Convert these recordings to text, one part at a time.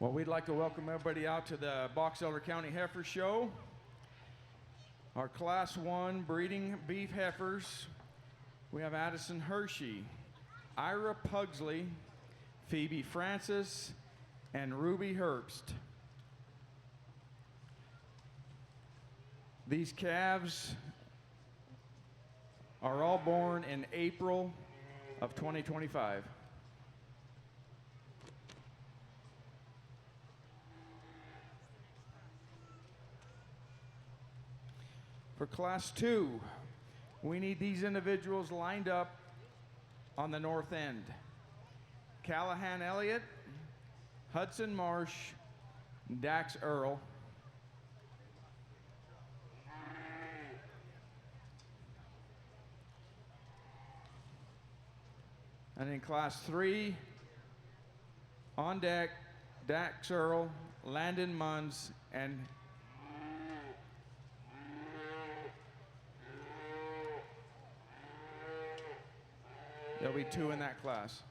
Well, we'd like to welcome everybody out to the Box Elder County Heifer Show. Our Class 1 breeding beef heifers. We have Addison Hershey, Ira Pugsley, Phoebe Francis, and Ruby Herbst. These calves are all born in April of 2025. For Class 2, we need these individuals lined up on the north end. Callahan Elliott, Hudson Marsh, Dax Earl. And in Class 3, on deck, Dax Earl, Landon Munns, and there'll be 2 in that class.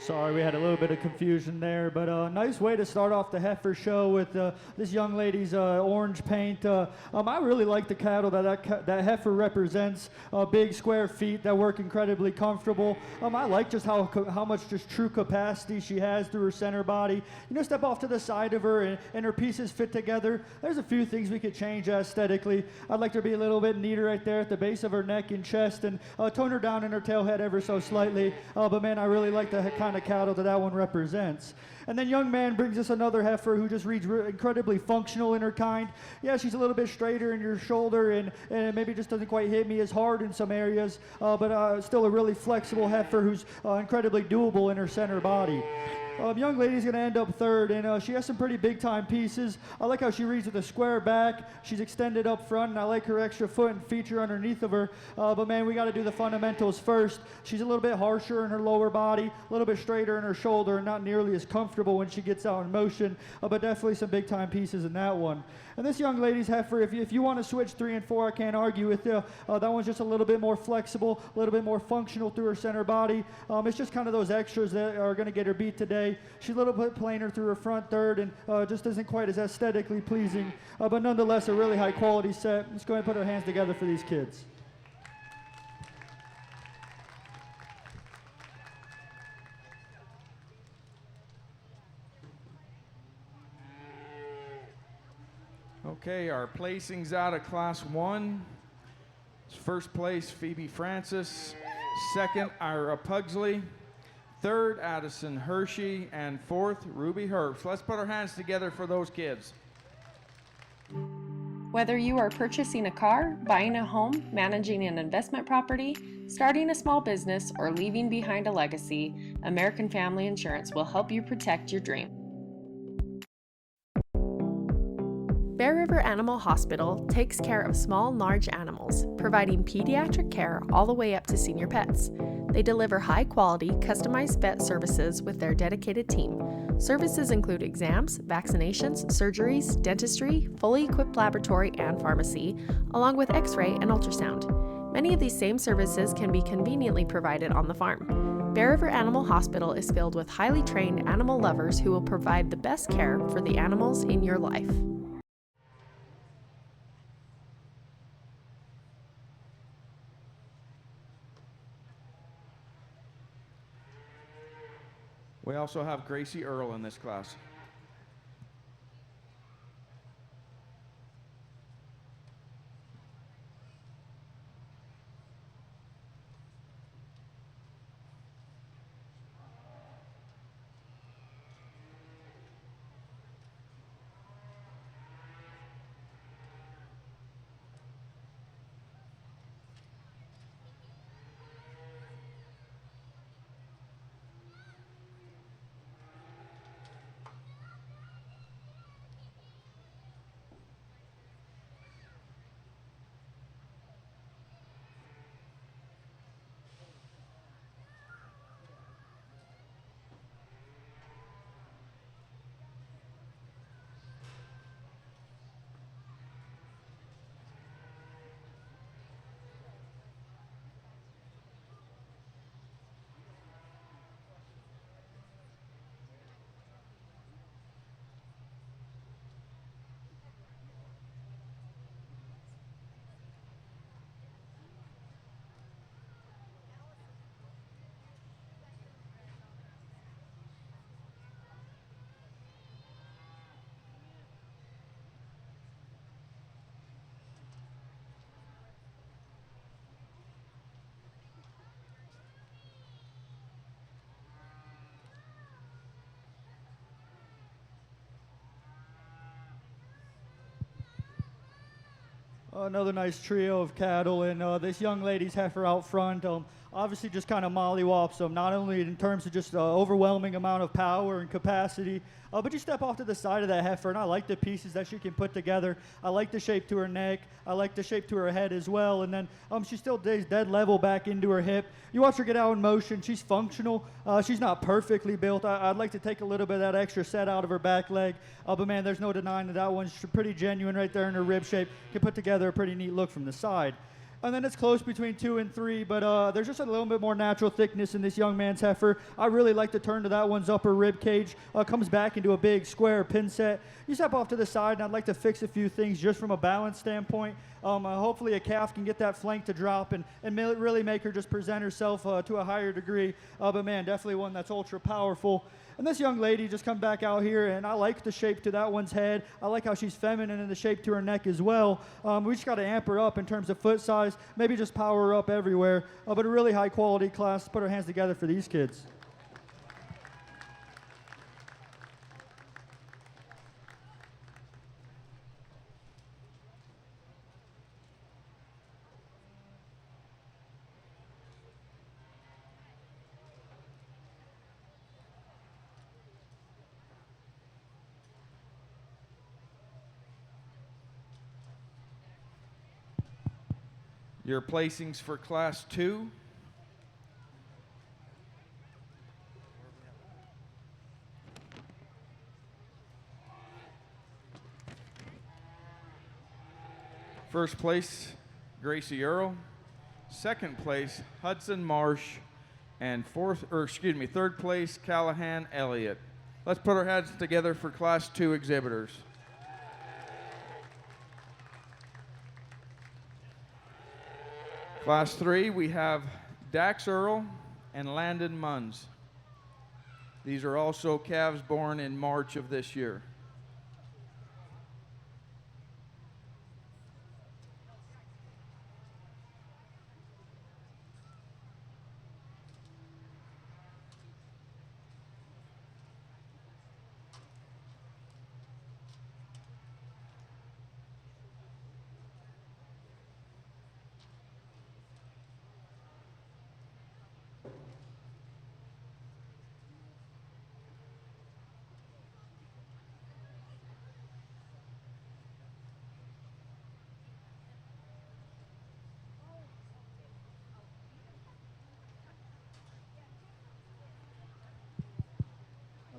Sorry, we had a little bit of confusion there, but a nice way to start off the heifer show with this young lady's orange paint. I really like the cattle that heifer represents. Big square feet that work incredibly comfortable. I like just how much just true capacity she has through her center body. You know, step off to the side of her and her pieces fit together. There's a few things we could change aesthetically. I'd like her to be a little bit neater right there at the base of her neck and chest, and tone her down in her tail head ever so slightly. But man, I really like the kind kind of cattle that one represents. And then young man brings us another heifer who just reads incredibly functional in her kind. Yeah, she's a little bit straighter in your shoulder and maybe just doesn't quite hit me as hard in some areas, but still a really flexible heifer who's incredibly doable in her center body. Young lady's going to end up third, and she has some pretty big-time pieces. I like how she reads with a square back. She's extended up front, and I like her extra foot and feature underneath of her. But, man, we got to do the fundamentals first. She's a little bit harsher in her lower body, a little bit straighter in her shoulder, and not nearly as comfortable when she gets out in motion, but definitely some big-time pieces in that one. And this young lady's heifer, if you want to switch 3 and 4, I can't argue with you. That one's just a little bit more flexible, a little bit more functional through her center body. It's just kind of those extras that are going to get her beat today. She's a little bit plainer through her front third and just isn't quite as aesthetically pleasing, but nonetheless a really high quality set. Let's go ahead and put our hands together for these kids. Okay, our placings out of Class 1. First place, Phoebe Francis. Second, Ira Pugsley. Third, Addison Hershey. And fourth, Ruby Herbst. Let's put our hands together for those kids. Whether you are purchasing a car, buying a home, managing an investment property, starting a small business, or leaving behind a legacy, American Family Insurance will help you protect your dream. Bear River Animal Hospital takes care of small and large animals, providing pediatric care all the way up to senior pets. They deliver high-quality, customized vet services with their dedicated team. Services include exams, vaccinations, surgeries, dentistry, fully equipped laboratory and pharmacy, along with x-ray and ultrasound. Many of these same services can be conveniently provided on the farm. Bear River Animal Hospital is filled with highly trained animal lovers who will provide the best care for the animals in your life. We also have Gracie Earl in this class. Another nice trio of cattle, and this young lady's heifer out front obviously just kind of mollywops them, not only in terms of just overwhelming amount of power and capacity, but you step off to the side of that heifer, and I like the pieces that she can put together. I like the shape to her neck. I like the shape to her head as well, and then she still stays dead level back into her hip. You watch her get out in motion. She's functional. She's not perfectly built. I'd like to take a little bit of that extra set out of her back leg, but man, there's no denying that one's pretty genuine right there in her rib shape. Can put together a pretty neat look from the side. And then it's close between 2 and 3, but there's just a little bit more natural thickness in this young man's heifer. I really like the turn to that one's upper rib cage. Comes back into a big square pin set. You step off to the side, and I'd like to fix a few things just from a balance standpoint. Hopefully a calf can get that flank to drop and really make her just present herself to a higher degree. But man, definitely one that's ultra powerful. And this young lady just come back out here, and I like the shape to that one's head. I like how she's feminine in the shape to her neck as well. We just got to amp her up in terms of foot size, maybe just power her up everywhere. But a really high quality class. Put our hands together for these kids. Your placings for Class 2. First place, Gracie Earl. Second place, Hudson Marsh. And third place, Callahan Elliott. Let's put our heads together for Class 2 exhibitors. Class 3, we have Dax Earl and Landon Munns. These are also calves born in March of this year.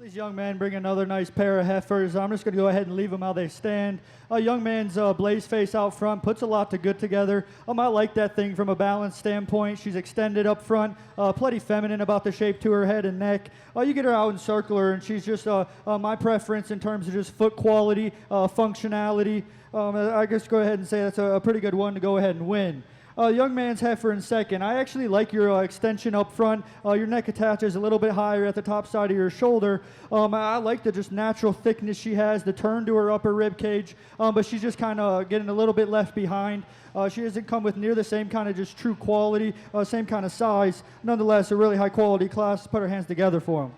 These young men bring another nice pair of heifers. I'm just going to go ahead and leave them how they stand. Young man's blaze face out front puts a lot to good together. I like that thing from a balance standpoint. She's extended up front, plenty feminine about the shape to her head and neck. You get her out and circle her, and she's just my preference in terms of just foot quality, functionality. I guess go ahead and say that's a pretty good one to go ahead and win. Young man's heifer in second. I actually like your extension up front. Your neck attaches a little bit higher at the top side of your shoulder. I like the just natural thickness she has, the turn to her upper rib cage, but she's just kind of getting a little bit left behind. She doesn't come with near the same kind of just true quality, same kind of size. Nonetheless, a really high quality class. Let's put our hands together for them.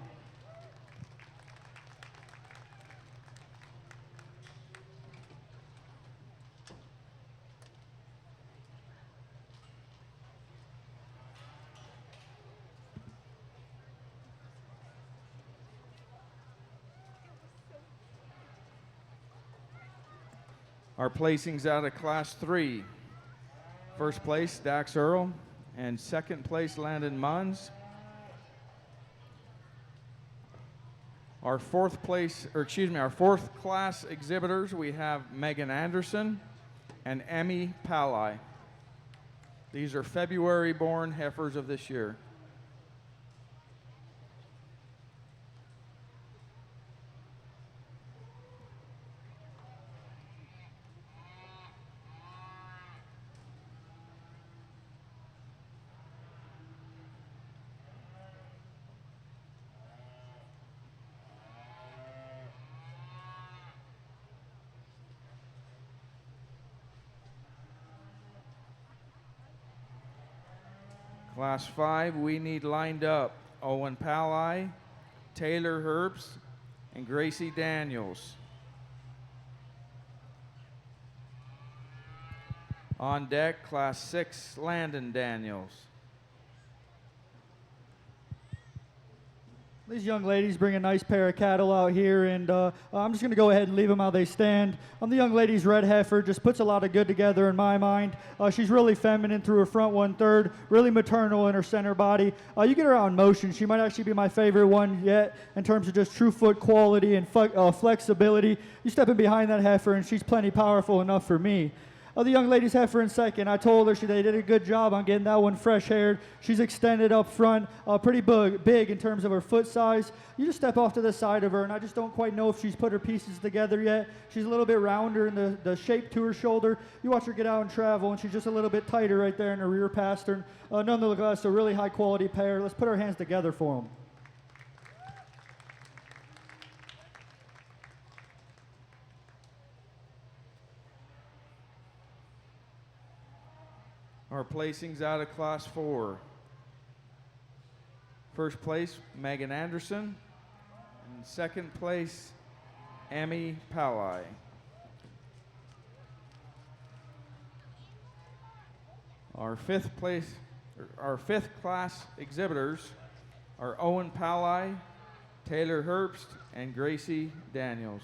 Our placings out of Class 3. First place, Dax Earl, and second place, Landon Munns. Our fourth class exhibitors, we have Megan Anderson and Emmy Pali. These are February-born heifers of this year. Class 5, we need lined up Owen Pali, Taylor Herbst, and Gracie Daniels. On deck, Class 6, Landon Daniels. These young ladies bring a nice pair of cattle out here, and I'm just going to go ahead and leave them how they stand. The young lady's red heifer just puts a lot of good together in my mind. She's really feminine through her front 1/3, really maternal in her center body. You get her out in motion, she might actually be my favorite one yet in terms of just true foot quality and flexibility. You step in behind that heifer, and she's plenty powerful enough for me. The young lady's heifer in second. I told her they did a good job on getting that one fresh-haired. She's extended up front, pretty big in terms of her foot size. You just step off to the side of her, and I just don't quite know if she's put her pieces together yet. She's a little bit rounder in the shape to her shoulder. You watch her get out and travel, and she's just a little bit tighter right there in her rear pastern. Nonetheless, a really high-quality pair. Let's put our hands together for them. Our placings out of Class 4. First place, Megan Anderson. And second place, Emmy Pali. Our fifth class exhibitors are Owen Pali, Taylor Herbst, and Gracie Daniels.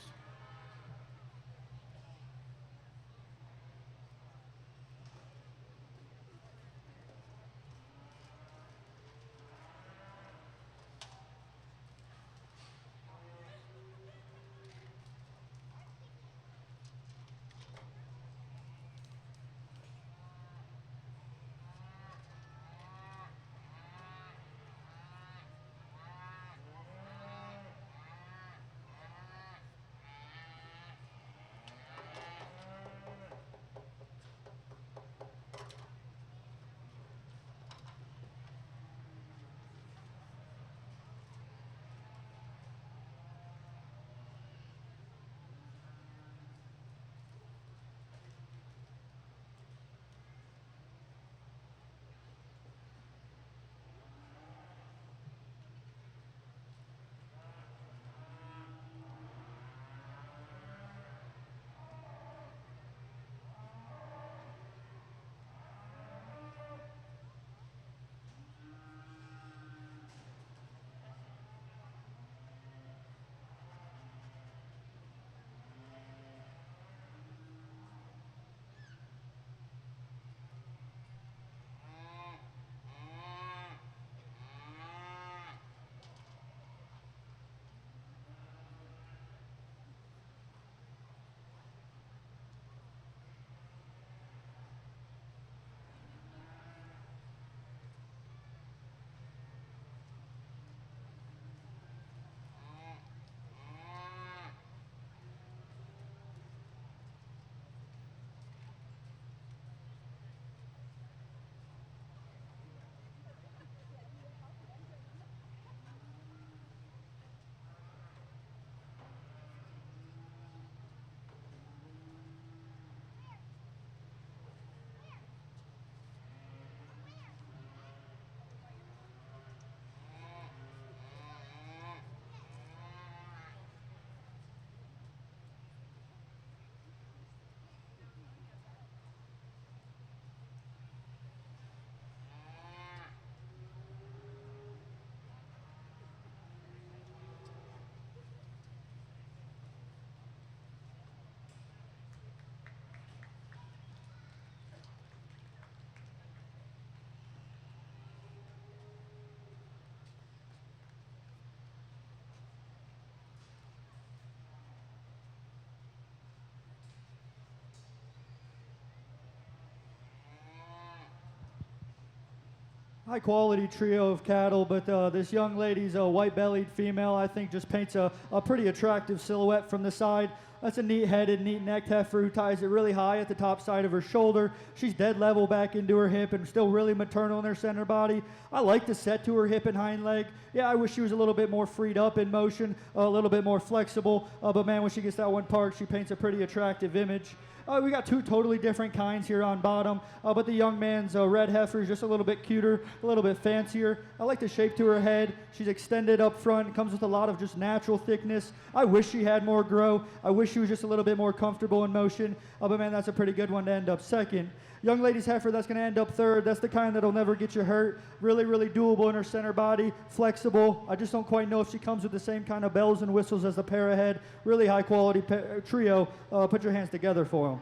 high quality trio of cattle, but this young lady's a white-bellied female, I think just paints a pretty attractive silhouette from the side. That's a neat-headed, neat-necked heifer who ties it really high at the top side of her shoulder. She's dead level back into her hip and still really maternal in her center body. I like the set to her hip and hind leg. Yeah, I wish she was a little bit more freed up in motion, a little bit more flexible, but man, when she gets that one parked, she paints a pretty attractive image. We got two totally different kinds here on bottom, but the young man's red heifer is just a little bit cuter, a little bit fancier. I like the shape to her head. She's extended up front, comes with a lot of just natural thickness. I wish she had more grow. I wish she was just a little bit more comfortable in motion, but man, that's a pretty good one to end up second. Young lady's heifer, that's going to end up third. That's the kind that'll never get you hurt. Really, really doable in her center body, flexible. I just don't quite know if she comes with the same kind of bells and whistles as the pair ahead. Really high quality trio. Put your hands together for them.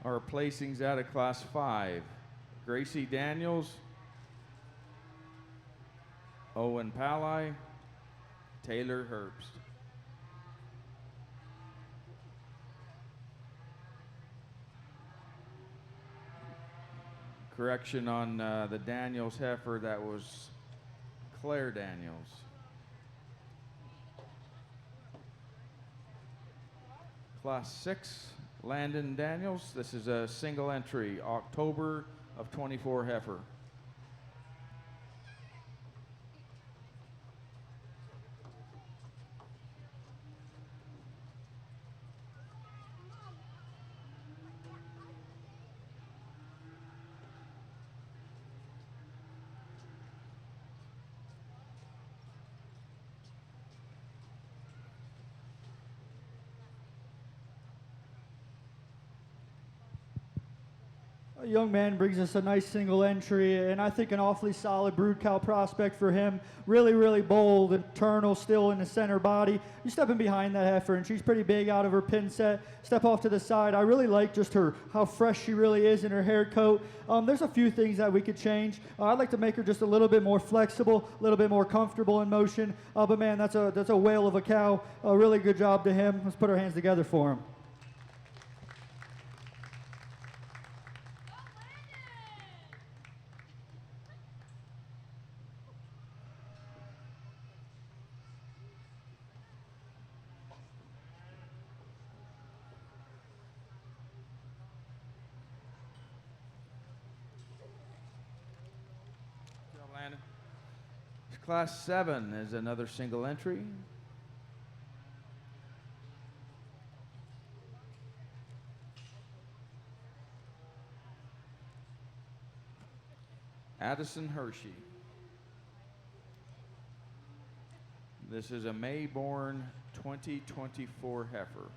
Our placings out of Class 5. Gracie Daniels, Owen Pally, Taylor Herbst. Correction on the Daniels heifer, that was Claire Daniels. Class 6, Landon Daniels. This is a single entry, October of 24 heifer. A young man brings us a nice single entry, and I think an awfully solid brood cow prospect for him. Really, really bold, internal, still in the center body. You step in behind that heifer, and she's pretty big out of her pin set. Step off to the side. I really like just how fresh she really is in her hair coat. There's a few things that we could change. I'd like to make her just a little bit more flexible, a little bit more comfortable in motion. But man, that's a whale of a cow. A really good job to him. Let's put our hands together for him. Class 7 is another single entry. Addison Hershey. This is a May-born 2024 heifer.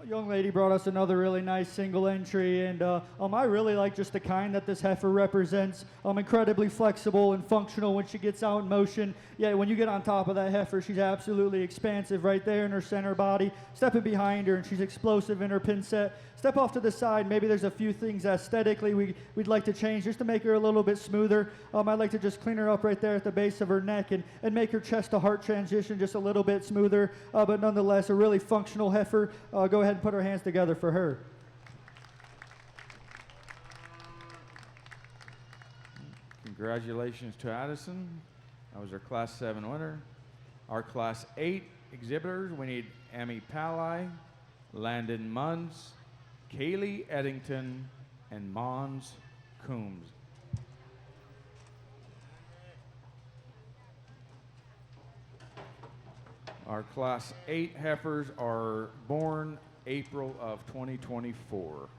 Young lady brought us another really nice single entry, and I really like just the kind that this heifer represents. Incredibly flexible and functional when she gets out in motion. Yeah, when you get on top of that heifer, she's absolutely expansive right there in her center body. Stepping behind her, and she's explosive in her pin set. Step off to the side. Maybe there's a few things aesthetically we'd like to change just to make her a little bit smoother. I'd like to just clean her up right there at the base of her neck and make her chest to heart transition just a little bit smoother. But nonetheless, a really functional heifer. Go ahead and put our hands together for her. Congratulations to Addison. That was our Class 7 winner. Our Class 8 exhibitors, we need Amy Pally, Landon Munns, Kaylee Eddington, and Mons Coombs. Our Class 8 heifers are born April of 2024.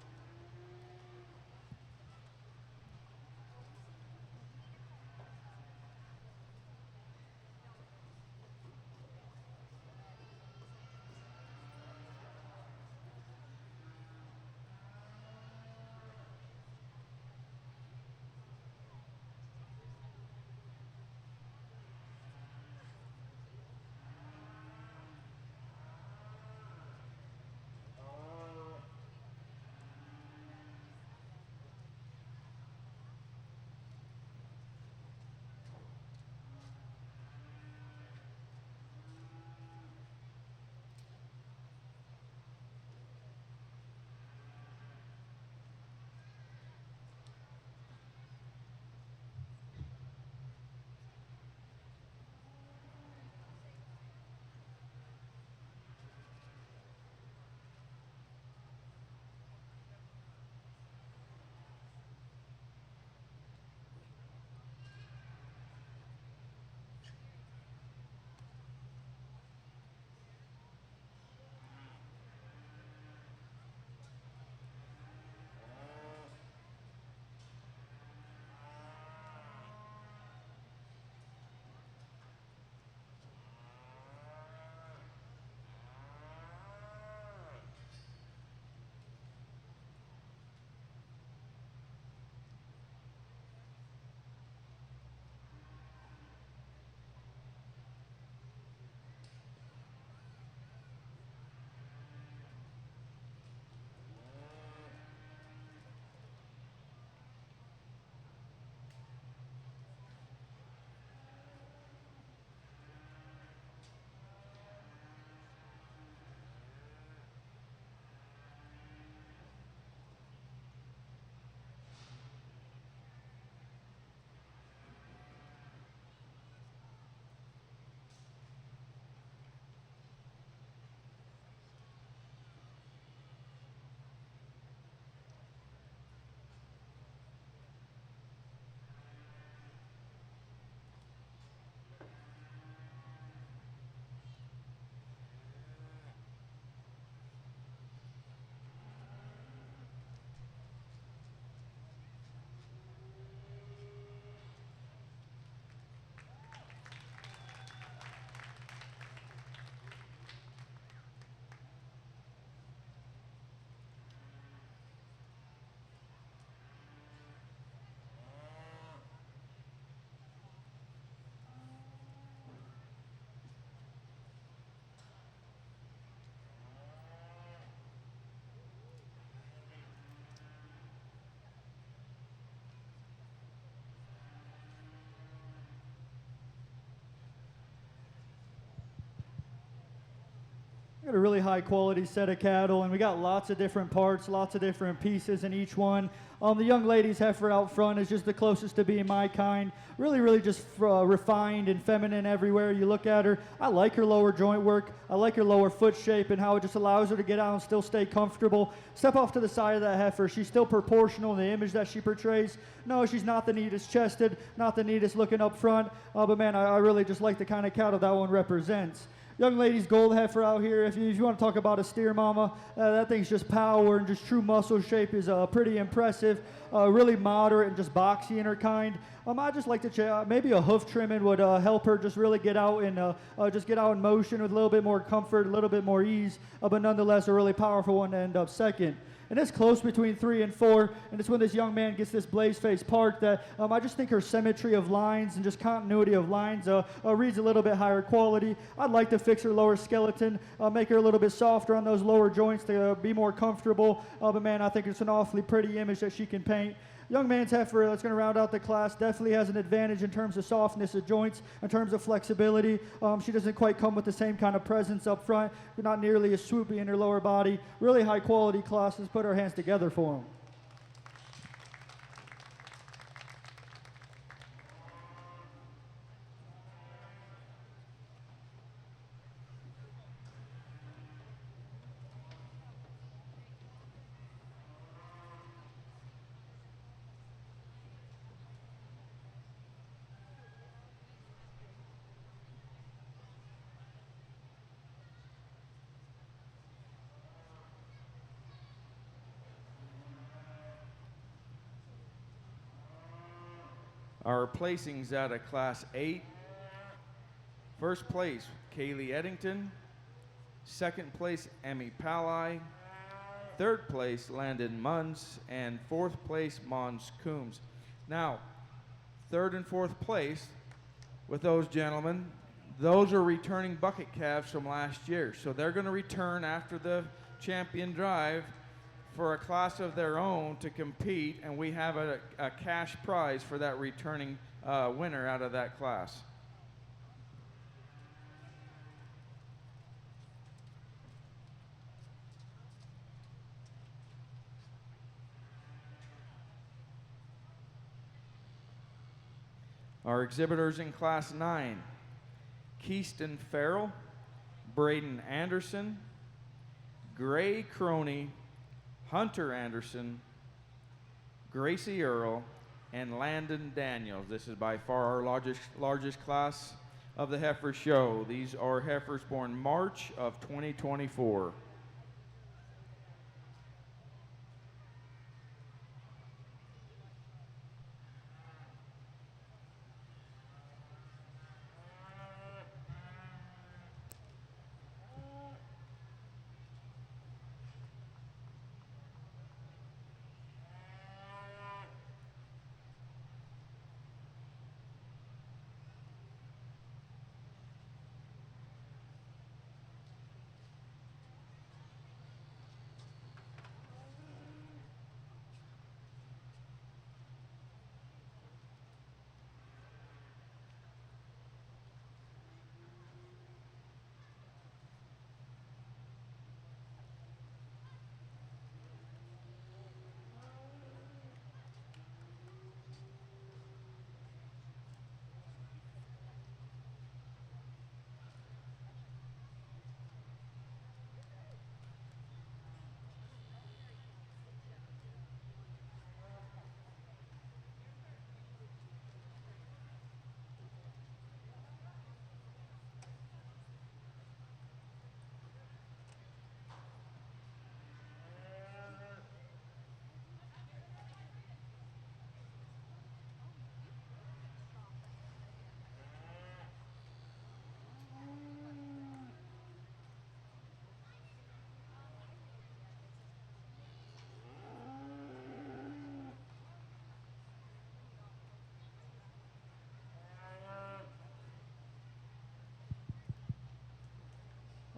We got a really high quality set of cattle, and we got lots of different parts, lots of different pieces in each one. The young lady's heifer out front is just the closest to being my kind. Really, really just refined and feminine everywhere you look at her. I like her lower joint work. I like her lower foot shape and how it just allows her to get out and still stay comfortable. Step off to the side of that heifer. She's still proportional in the image that she portrays. No, she's not the neatest chested, not the neatest looking up front. But man, I really just like the kind of cattle that one represents. Young lady's gold heifer out here. If you want to talk about a steer mama, that thing's just power and just true muscle shape is pretty impressive. Really moderate and just boxy in her kind. I just like to maybe a hoof trimming would help her just really get out and just get out in motion with a little bit more comfort, a little bit more ease, but nonetheless a really powerful one to end up second. And it's close between 3 and 4, and it's when this young man gets this blaze face part that I just think her symmetry of lines and just continuity of lines reads a little bit higher quality. I'd like to fix her lower skeleton, make her a little bit softer on those lower joints to be more comfortable. But man, I think it's an awfully pretty image that she can paint. Young man's heifer that's going to round out the class definitely has an advantage in terms of softness of joints, in terms of flexibility. She doesn't quite come with the same kind of presence up front, not nearly as swoopy in her lower body. Really high quality class. Let's put our hands together for him. Our placings out of Class 8. First place, Kaylee Eddington. Second place, Emmy Pally. Third place, Landon Munns. And fourth place, Mons Coombs. Now, third and fourth place with those gentlemen, those are returning bucket calves from last year. So they're going to return after the champion drive for a class of their own to compete, and we have a cash prize for that returning winner out of that class. Our exhibitors in Class 9, Keyston Farrell, Braden Anderson, Gray Croney, Hunter Anderson, Gracie Earl, and Landon Daniels. This is by far our largest class of the heifer show. These are heifers born March of 2024.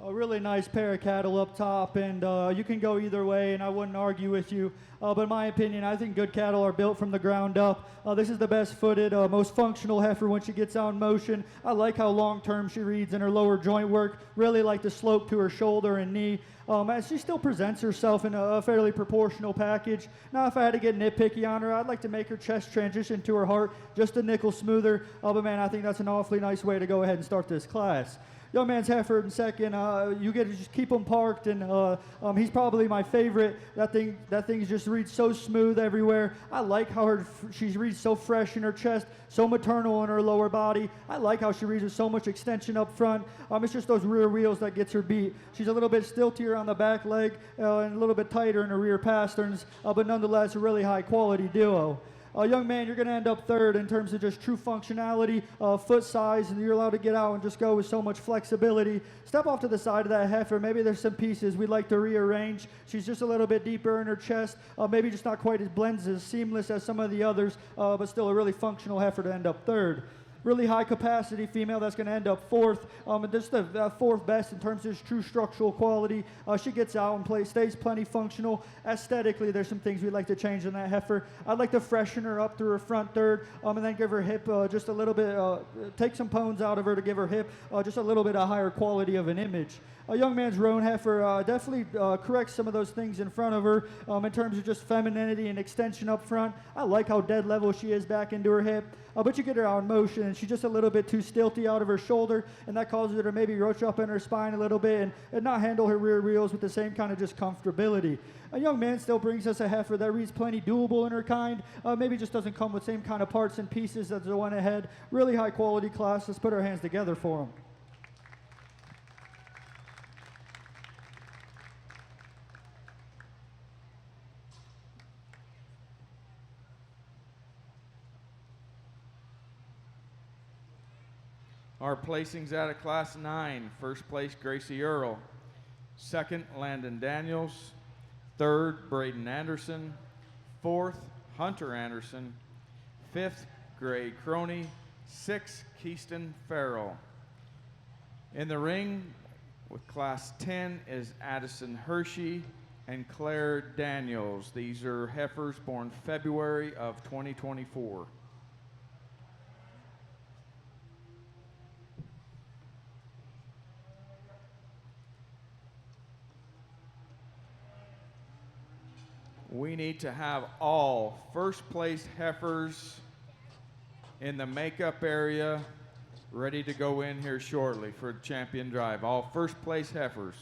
A really nice pair of cattle up top, and you can go either way, and I wouldn't argue with you. But in my opinion, I think good cattle are built from the ground up. This is the best footed, most functional heifer when she gets out in motion. I like how long-term she reads in her lower joint work. Really like the slope to her shoulder and knee. As she still presents herself in a fairly proportional package. Now, if I had to get nitpicky on her, I'd like to make her chest transition to her heart just a nickel smoother. But man, I think that's an awfully nice way to go ahead and start this class. Young man's heifer in second. You get to just keep him parked, and he's probably my favorite. That thing just reads so smooth everywhere. I like how she reads so fresh in her chest, so maternal in her lower body. I like how she reads with so much extension up front. It's just those rear wheels that gets her beat. She's a little bit stiltier on the back leg and a little bit tighter in her rear pasterns, but nonetheless a really high quality duo. Young man, you're going to end up third in terms of just true functionality, foot size, and you're allowed to get out and just go with so much flexibility. Step off to the side of that heifer. Maybe there's some pieces we'd like to rearrange. She's just a little bit deeper in her chest, maybe just not quite as blends as seamless as some of the others, but still a really functional heifer to end up third. Really high capacity female that's going to end up fourth. And just the fourth best in terms of true structural quality. She gets out and stays plenty functional. Aesthetically, there's some things we'd like to change in that heifer. I'd like to freshen her up through her front third, and then give her hip just a little bit, take some pones out of her to give her hip just a little bit of higher quality of an image. A young man's roan heifer definitely corrects some of those things in front of her in terms of just femininity and extension up front. I like how dead level she is back into her hip. But you get her out in motion, and she's just a little bit too stilty out of her shoulder, and that causes her to maybe roach up in her spine a little bit and not handle her rear wheels with the same kind of just comfortability. A young man still brings us a heifer that reads plenty doable in her kind, maybe just doesn't come with same kind of parts and pieces as the one ahead. Really high quality class. Let's put our hands together for him. our placings out of Class 9. First place, Gracie Earl. Second, Landon Daniels. Third, Braden Anderson. Fourth, Hunter Anderson. Fifth, Gray Croney. Sixth, Keyston Farrell. In the ring with Class 10 is Addison Hershey and Claire Daniels. These are heifers born February of 2024. We need to have all first place heifers in the makeup area ready to go in here shortly for the champion drive. All first place heifers.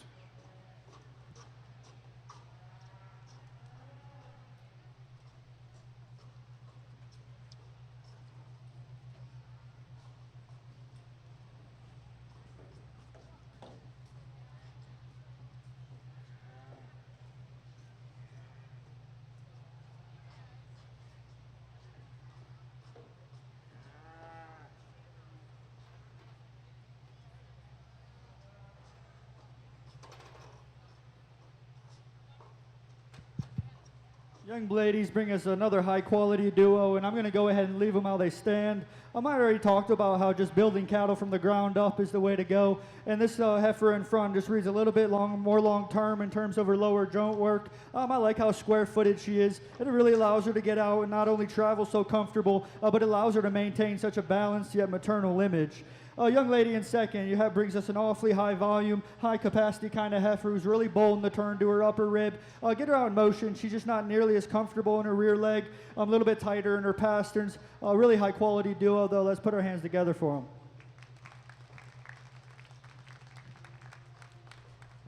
Young ladies bring us another high-quality duo, and I'm going to go ahead and leave them how they stand. I already talked about how just building cattle from the ground up is the way to go, and this heifer in front just reads a little bit more long-term in terms of her lower joint work. I like how square-footed she is, and it really allows her to get out and not only travel so comfortable, but it allows her to maintain such a balanced yet maternal image. Young lady in second, brings us an awfully high volume, high capacity kind of heifer who's really bold in the turn to her upper rib. Get her out in motion. She's just not nearly as comfortable in her rear leg, a little bit tighter in her pasterns. Really high quality duo though. Let's put our hands together for them.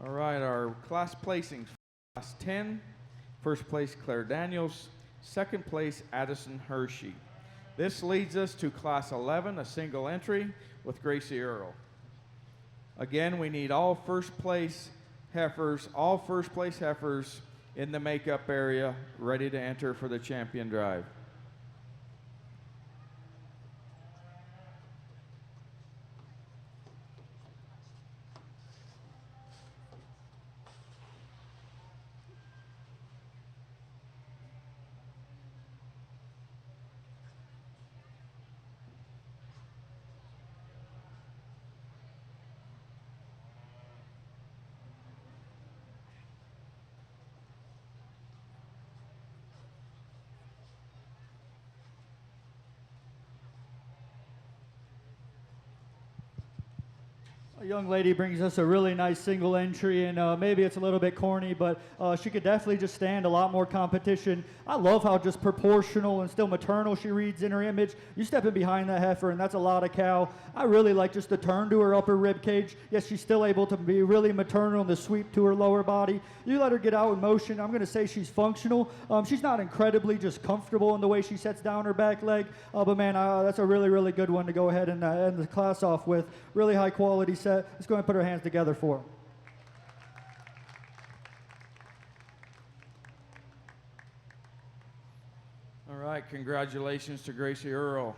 All right, our class placings. Class 10, first place Claire Daniels, second place Addison Hershey. This leads us to Class 11, a single entry with Gracie Earl. Again, we need all first place heifers in the makeup area ready to enter for the champion drive. A young lady brings us a really nice single entry, and maybe it's a little bit corny, but she could definitely just stand a lot more competition. I love how just proportional and still maternal she reads in her image. You step in behind that heifer, and that's a lot of cow. I really like just the turn to her upper rib cage. Yes, she's still able to be really maternal in the sweep to her lower body. You let her get out in motion, I'm going to say she's functional. She's not incredibly just comfortable in the way she sets down her back leg, but man, that's a really, really good one to go ahead and end the class off with. Really high quality set. Let's go ahead and put our hands together for them. All right, congratulations to Gracie Earl.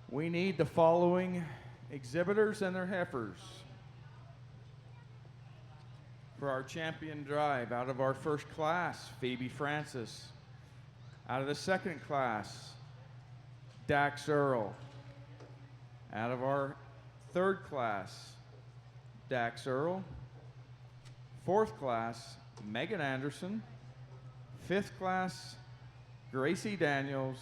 We need the following exhibitors and their heifers for our champion drive. Out of our first class, Phoebe Francis. Out of the second class, Dax Earl. Out of our third class, Dax Earl. Fourth class, Megan Anderson. Fifth class, Gracie Daniels.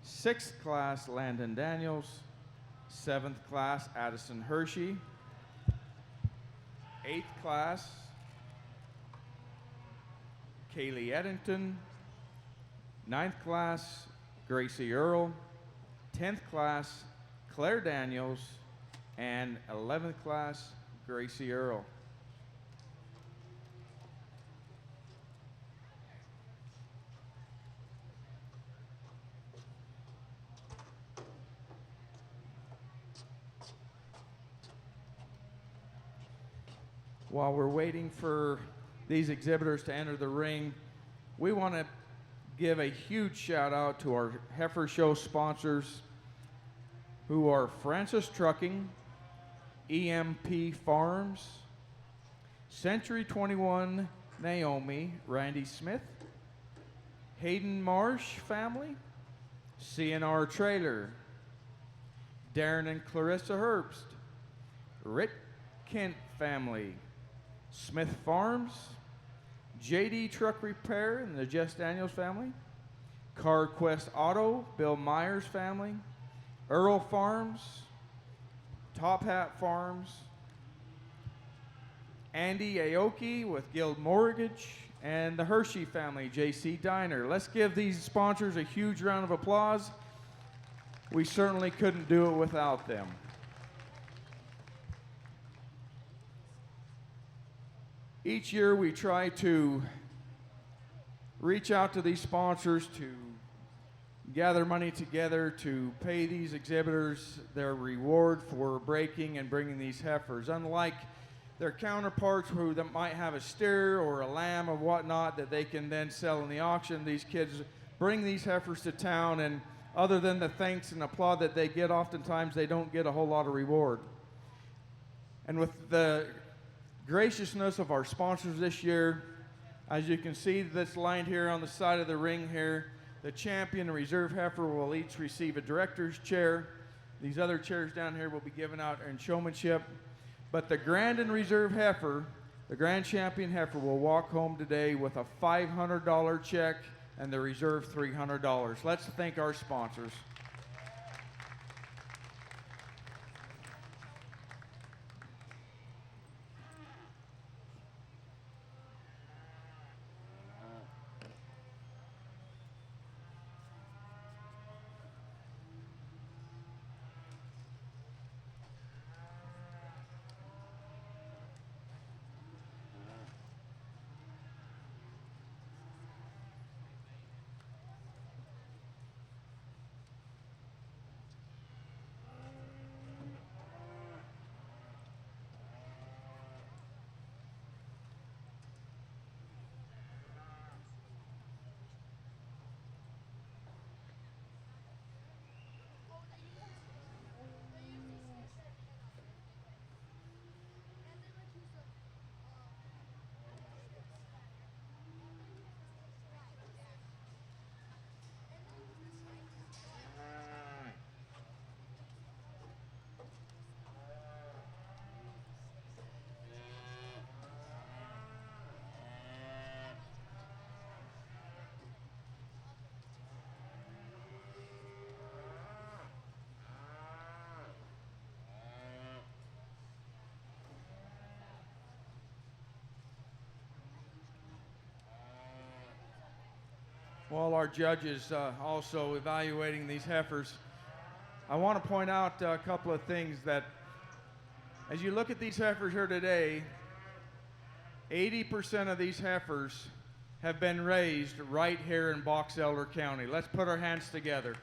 Sixth class, Landon Daniels. Seventh class, Addison Hershey. Eighth class, Kaylee Eddington. Ninth class, Gracie Earl. 10th class, Claire Daniels. And 11th class, Gracie Earl. While we're waiting for these exhibitors to enter the ring, we want to give a huge shout out to our Heifer Show sponsors, who are Francis Trucking, EMP Farms, Century 21 Naomi, Randy Smith, Hayden Marsh family, CNR Trailer, Darren and Clarissa Herbst, Rick Kent family, Smith Farms, JD Truck Repair and the Jess Daniels family, CarQuest Auto, Bill Myers family, Earl Farms, Top Hat Farms, Andy Aoki with Guild Mortgage, and the Hershey family, JC Diner. Let's give these sponsors a huge round of applause. We certainly couldn't do it without them. Each year we try to reach out to these sponsors to gather money together to pay these exhibitors their reward for breaking and bringing these heifers. Unlike their counterparts who that might have a steer or a lamb or whatnot that they can then sell in the auction, these kids bring these heifers to town, and other than the thanks and applaud that they get, oftentimes they don't get a whole lot of reward. And with the graciousness of our sponsors this year, as you can see that's lined here on the side of the ring here, the champion and reserve heifer will each receive a director's chair. These other chairs down here will be given out in showmanship. But the grand and reserve heifer, the grand champion heifer, will walk home today with a $500 check and the reserve $300. Let's thank our sponsors. While our judges also evaluating these heifers, I want to point out a couple of things that as you look at these heifers here today, 80% of these heifers have been raised right here in Box Elder County. Let's put our hands together.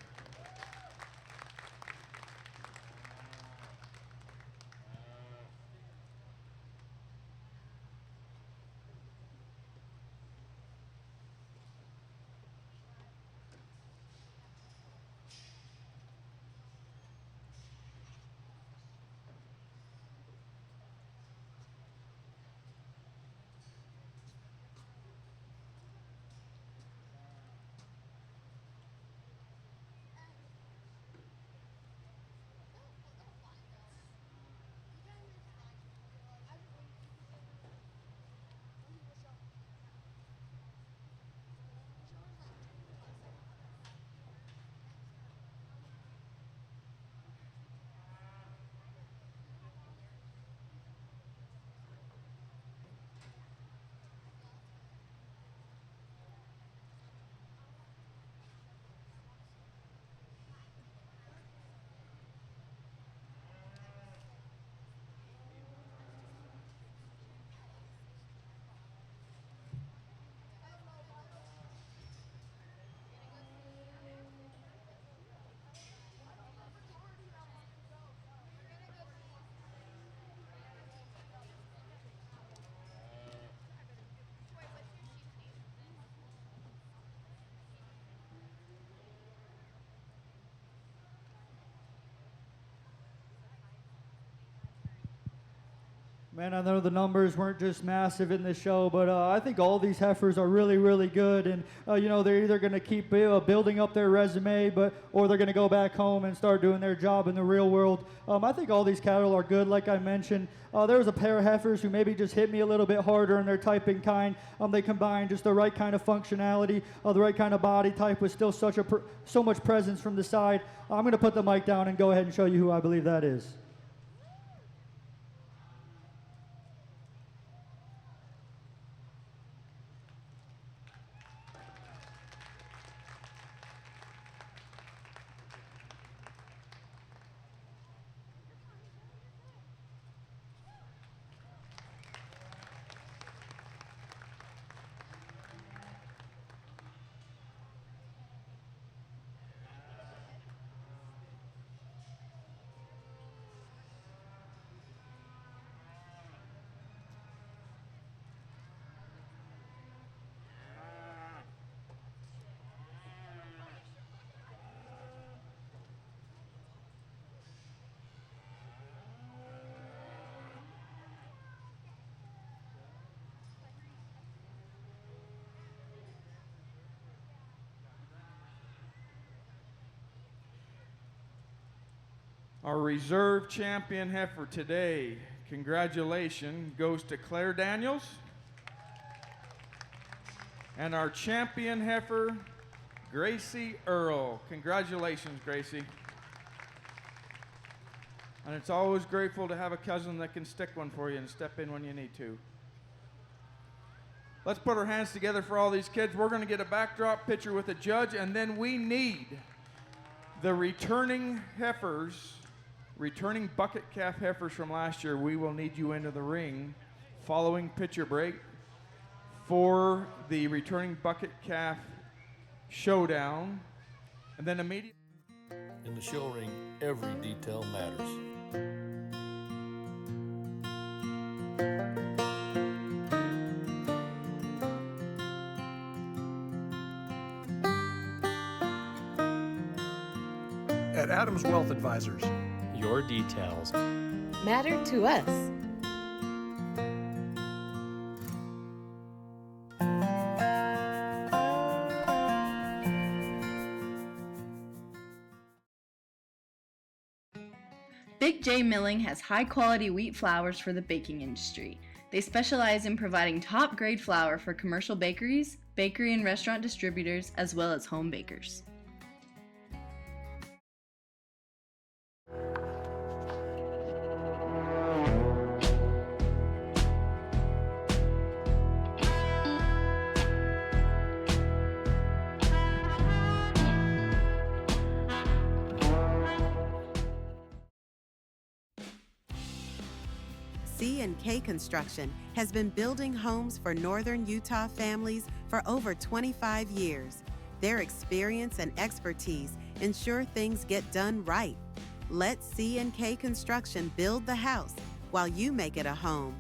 Man, I know the numbers weren't just massive in this show, but I think all these heifers are really, really good. And, they're either going to keep building up their resume, or they're going to go back home and start doing their job in the real world. I think all these cattle are good, like I mentioned. There was a pair of heifers who maybe just hit me a little bit harder in their typing kind. They combined just the right kind of functionality, the right kind of body type with still so much presence from the side. I'm going to put the mic down and go ahead and show you who I believe that is. Our reserve champion heifer today, congratulations, goes to Claire Daniels. And our champion heifer, Gracie Earl. Congratulations, Gracie. And it's always grateful to have a cousin that can stick one for you and step in when you need to. Let's put our hands together for all these kids. We're going to get a backdrop picture with a judge, and then we need the returning heifers, returning bucket calf heifers from last year. We will need you into the ring following picture break for the returning bucket calf showdown. And then immediately in the show ring, every detail matters. At Adams Wealth Advisors, your details matter to us. Big J Milling has high-quality wheat flours for the baking industry. They specialize in providing top-grade flour for commercial bakeries, bakery and restaurant distributors, as well as home bakers. C&K Construction has been building homes for northern Utah families for over 25 years. Their experience and expertise ensure things get done right. Let C&K Construction build the house while you make it a home.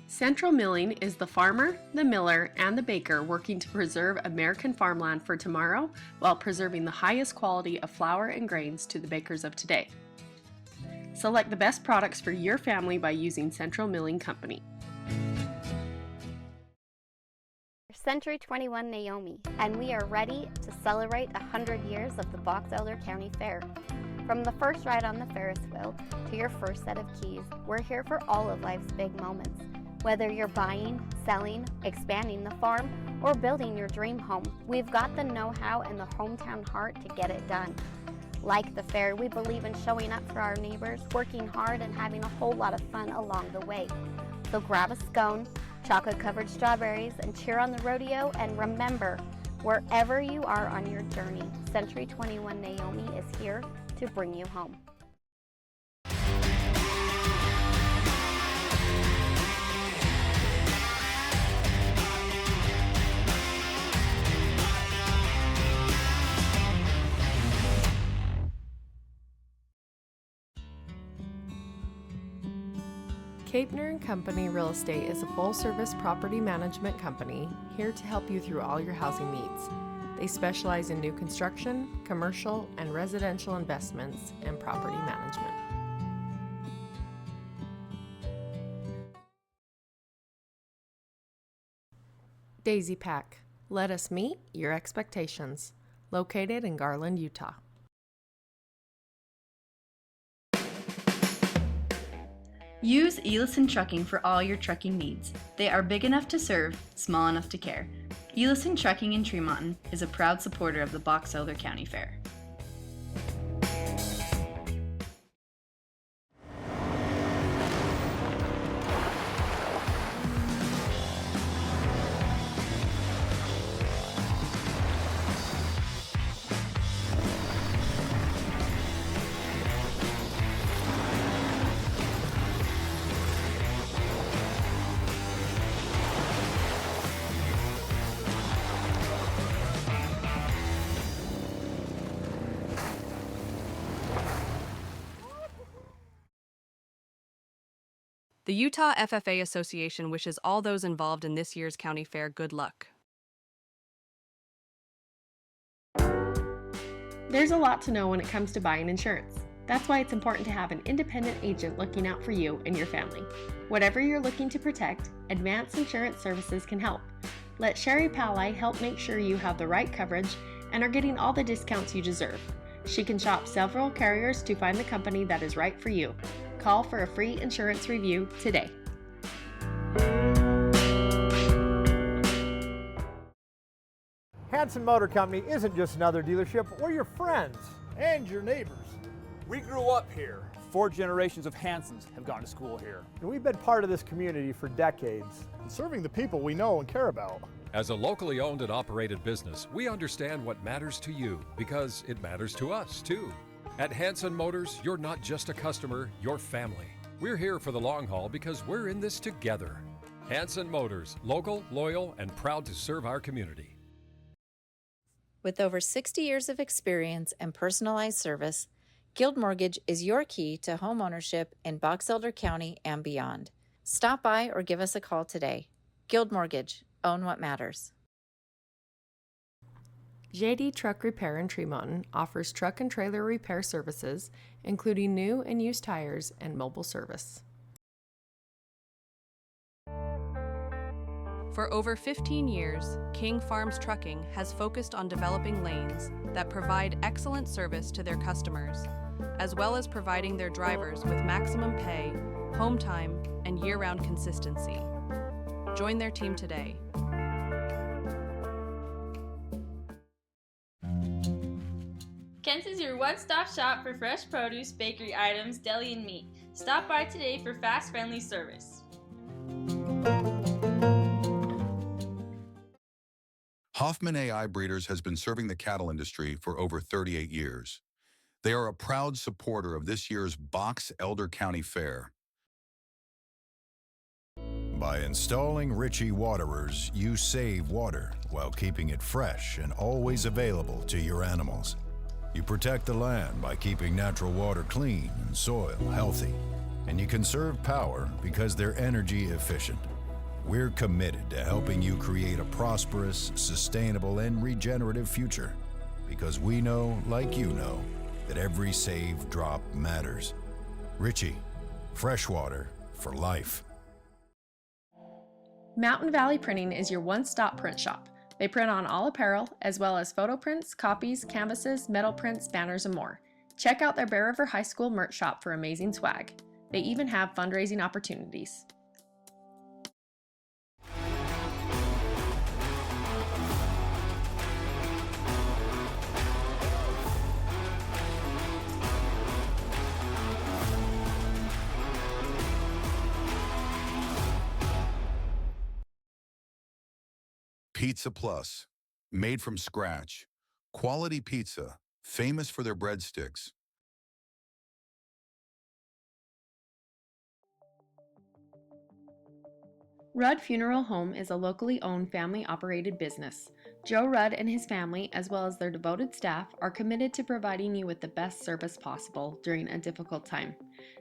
Central Milling is the farmer, the miller, and the baker working to preserve American farmland for tomorrow while preserving the highest quality of flour and grains to the bakers of today. Select the best products for your family by using Central Milling Company. Century 21 Naomi, and we are ready to celebrate 100 years of the Box Elder County Fair. From the first ride on the Ferris wheel to your first set of keys, we're here for all of life's big moments. Whether you're buying, selling, expanding the farm, or building your dream home, we've got the know-how and the hometown heart to get it done. Like the fair, we believe in showing up for our neighbors, working hard, and having a whole lot of fun along the way. So grab a scone, chocolate-covered strawberries, and cheer on the rodeo, and remember, Wherever you are on your journey, Century 21 Naomi is here to bring you home. Capener & Company Real Estate is a full-service property management company here to help you through all your housing needs. They specialize in new construction, commercial, and residential investments and property management. Daisy Pack. Let us meet your expectations. Located in Garland, Utah. Use Elison Trucking for all your trucking needs. They are big enough to serve, small enough to care. Elison Trucking in Tremonton is a proud supporter of the Box Elder County Fair. The Utah FFA Association wishes all those involved in this year's county fair good luck. There's a lot to know when it comes to buying insurance. That's why it's important to have an independent agent looking out for you and your family. Whatever you're looking to protect, Advanced Insurance Services can help. Let Sherry Pally help make sure you have the right coverage and are getting all the discounts you deserve. She can shop several carriers to find the company that is right for you. Call for a free insurance review today. Hanson Motor Company isn't just another dealership, we're your friends. And your neighbors. We grew up here. 4 generations of Hansons have gone to school here. And we've been part of this community for decades. And serving the people we know and care about. As a locally owned and operated business, we understand what matters to you because it matters to us too. At Hanson Motors, you're not just a customer, you're family. We're here for the long haul because we're in this together. Hanson Motors, local, loyal, and proud to serve our community. With over 60 years of experience and personalized service, Guild Mortgage is your key to home ownership in Box Elder County and beyond. Stop by or give us a call today. Guild Mortgage, own what matters. JD Truck Repair in Tremonton offers truck and trailer repair services, including new and used tires and mobile service. For over 15 years, King Farms Trucking has focused on developing lanes that provide excellent service to their customers, as well as providing their drivers with maximum pay, home time, and year-round consistency. Join their team today. Kent's is your one-stop shop for fresh produce, bakery items, deli, and meat. Stop by today for fast, friendly service. Hoffman AI Breeders has been serving the cattle industry for over 38 years. They are a proud supporter of this year's Box Elder County Fair. By installing Ritchie waterers, you save water while keeping it fresh and always available to your animals. You protect the land by keeping natural water clean and soil healthy. And you conserve power because they're energy efficient. We're committed to helping you create a prosperous, sustainable, and regenerative future. Because we know, like you know, that every saved drop matters. Ritchie, fresh water for life. Mountain Valley Printing is your one-stop print shop. They print on all apparel, as well as photo prints, copies, canvases, metal prints, banners, and more. Check out their Bear River High School merch shop for amazing swag. They even have fundraising opportunities. Pizza Plus, made from scratch, quality pizza, famous for their breadsticks. Rudd Funeral Home is a locally owned family-operated business. Joe Rudd and his family, as well as their devoted staff, are committed to providing you with the best service possible during a difficult time.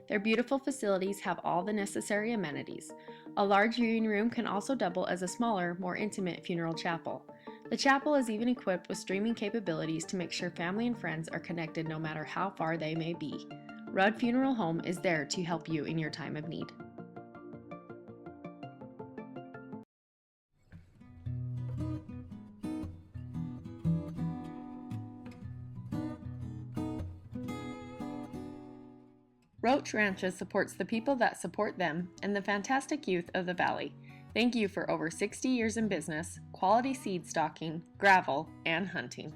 Their beautiful facilities have all the necessary amenities. A large viewing room can also double as a smaller, more intimate funeral chapel. The chapel is even equipped with streaming capabilities to make sure family and friends are connected no matter how far they may be. Rudd Funeral Home is there to help you in your time of need. Roach Ranches supports the people that support them and the fantastic youth of the Valley. Thank you for over 60 years in business, quality seed stocking, gravel, and hunting.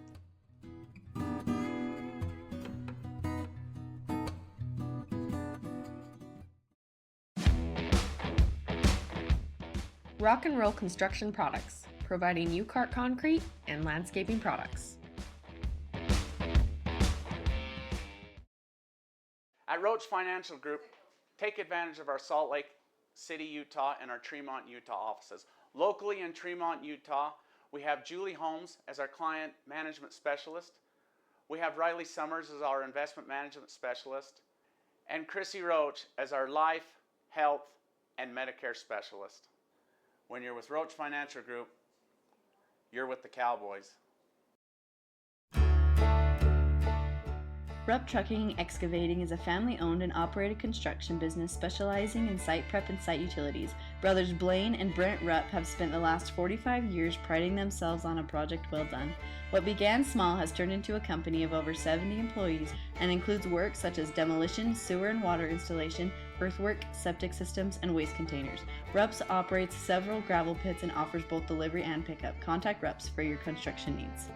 Rock and Roll Construction Products, providing U-Cart concrete and landscaping products. At Roach Financial Group, take advantage of our Salt Lake City, Utah, and our Tremont, Utah offices. Locally in Tremont, Utah, we have Julie Holmes as our client management specialist. We have Riley Summers as our investment management specialist, and Chrissy Roach as our life, health, and Medicare specialist. When you're with Roach Financial Group, you're with the Cowboys. Rupp Trucking and Excavating is a family-owned and operated construction business specializing in site prep and site utilities. Brothers Blaine and Brent Rupp have spent the last 45 years priding themselves on a project well done. What began small has turned into a company of over 70 employees and includes work such as demolition, sewer and water installation, earthwork, septic systems, and waste containers. Rupp's operates several gravel pits and offers both delivery and pickup. Contact Rupp's for your construction needs.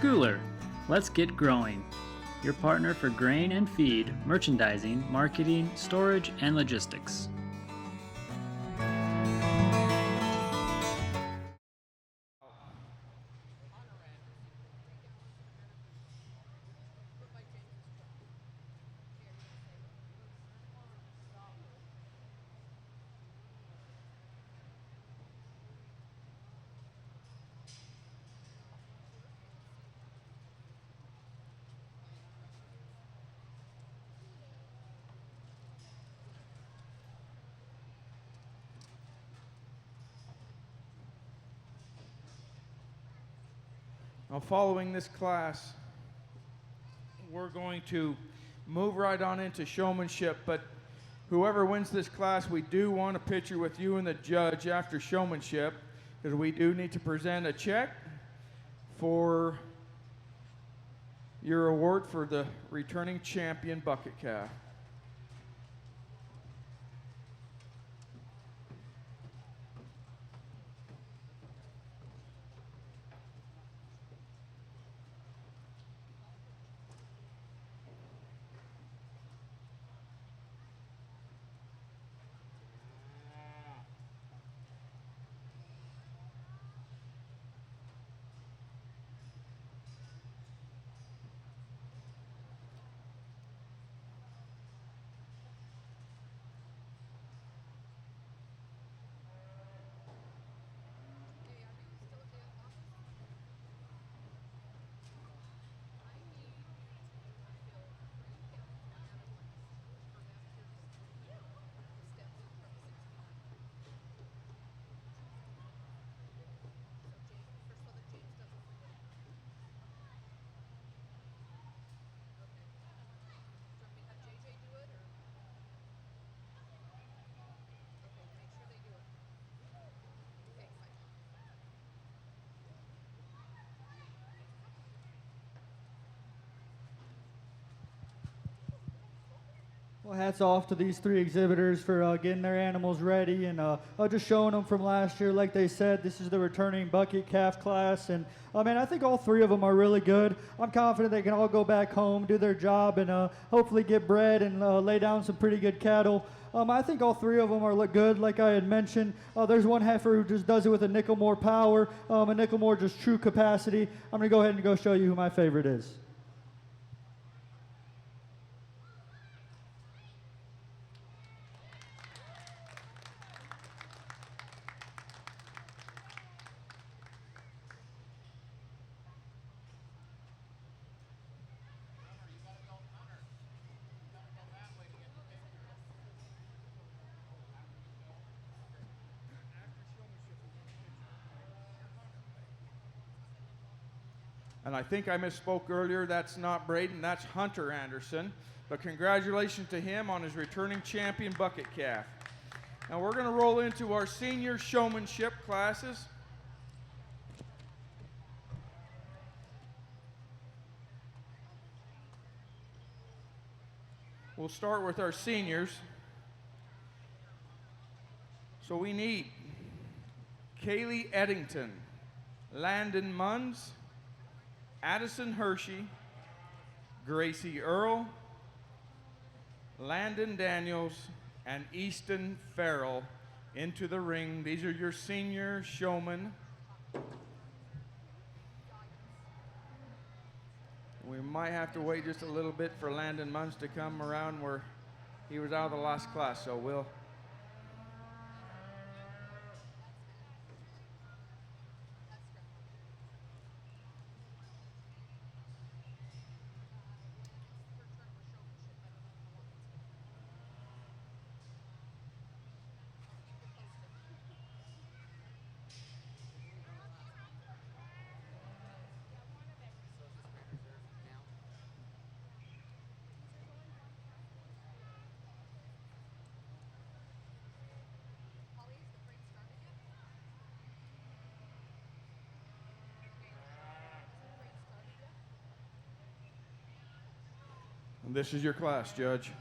Schooler, let's get growing. Your partner for grain and feed, merchandising, marketing, storage, and logistics. Now, following this class, we're going to move right on into showmanship, but whoever wins this class, we do want a picture with you and the judge after showmanship, because we do need to present a check for your award for the returning champion bucket calf. Well, hats off to these three exhibitors for getting their animals ready and just showing them from last year. Like they said, this is the returning bucket calf class, and man, I think all three of them are really good. I'm confident they can all go back home, do their job, and hopefully get bred and lay down some pretty good cattle. I think all three of them look good, like I had mentioned. There's one heifer who just does it with a nickel more power, a nickel more just true capacity. I'm going to go ahead and go show you who my favorite is. And I think I misspoke earlier. That's not Braden, that's Hunter Anderson. But congratulations to him on his returning champion bucket calf. Now we're going to roll into our senior showmanship classes. We'll start with our seniors. So we need Kaylee Eddington, Landon Munns, Addison Hershey, Gracie Earl, Landon Daniels, and Easton Farrell into the ring. These are your senior showmen. We might have to wait just a little bit for Landon Munns to come around where he was out of the last class, so we'll And this is your class, Judge.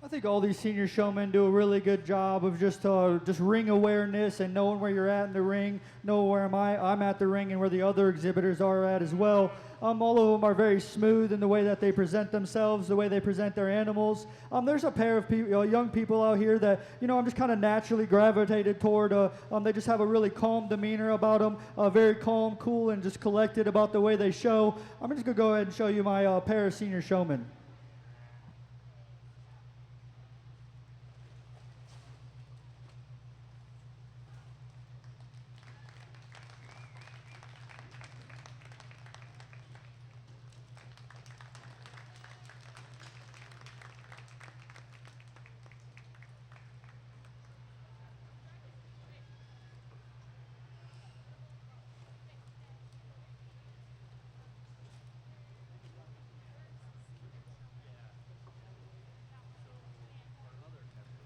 think all these senior showmen do a really good job of just ring awareness and knowing where you're at in the ring, know where I'm at the ring and where the other exhibitors are at as well. All of them are very smooth in the way that they present themselves, the way they present their animals. There's a pair of young people out here that, I'm just kind of naturally gravitated toward. They just have a really calm demeanor about them, very calm, cool, and just collected about the way they show. I'm just going to go ahead and show you my pair of senior showmen.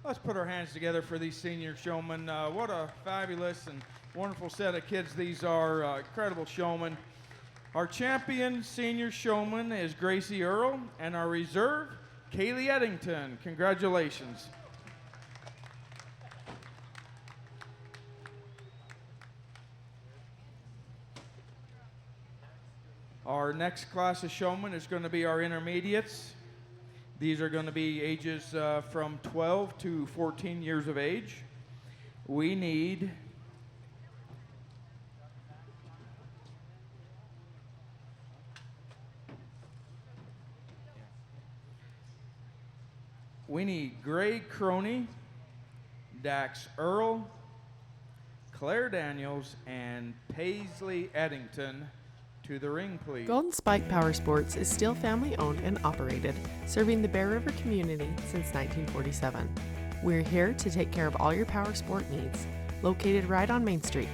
Let's put our hands together for these senior showmen. What a fabulous and wonderful set of kids these are. Incredible showmen. Our champion senior showman is Gracie Earl, and our reserve, Kaylee Eddington. Congratulations. Our next class of showmen is going to be our intermediates. These are going to be ages from 12 to 14 years of age. We need Greg Croney, Dax Earl, Claire Daniels, and Paisley Eddington to the ring, please. Golden Spike Power Sports is still family owned and operated, serving the Bear River community since 1947. We're here to take care of all your power sport needs, located right on Main Street.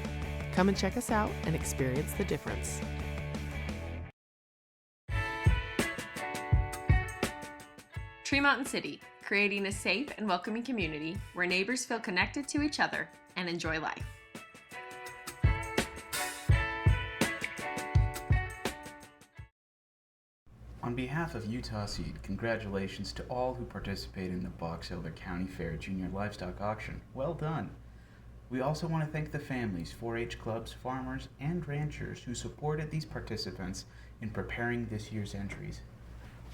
Come and check us out and experience the difference. Tree Mountain City, creating a safe and welcoming community where neighbors feel connected to each other and enjoy life. On behalf of Utah Seed, congratulations to all who participated in the Box Elder County Fair Junior Livestock Auction. Well done! We also want to thank the families, 4-H clubs, farmers, and ranchers who supported these participants in preparing this year's entries.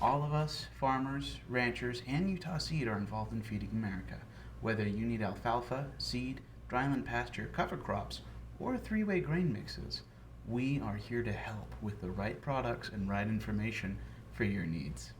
All of us, farmers, ranchers, and Utah Seed are involved in feeding America. Whether you need alfalfa, seed, dryland pasture, cover crops, or three-way grain mixes, we are here to help with the right products and right information for your needs.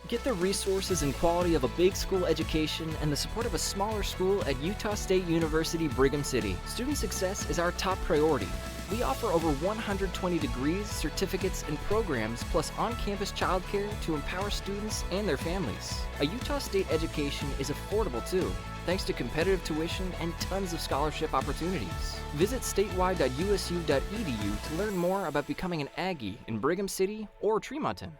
Get the resources and quality of a big school education and the support of a smaller school at Utah State University, Brigham City. Student success is our top priority. We offer over 120 degrees, certificates, and programs, plus on-campus childcare to empower students and their families. A Utah State education is affordable too, thanks to competitive tuition and tons of scholarship opportunities. Visit statewide.usu.edu to learn more about becoming an Aggie in Brigham City or Tremonton.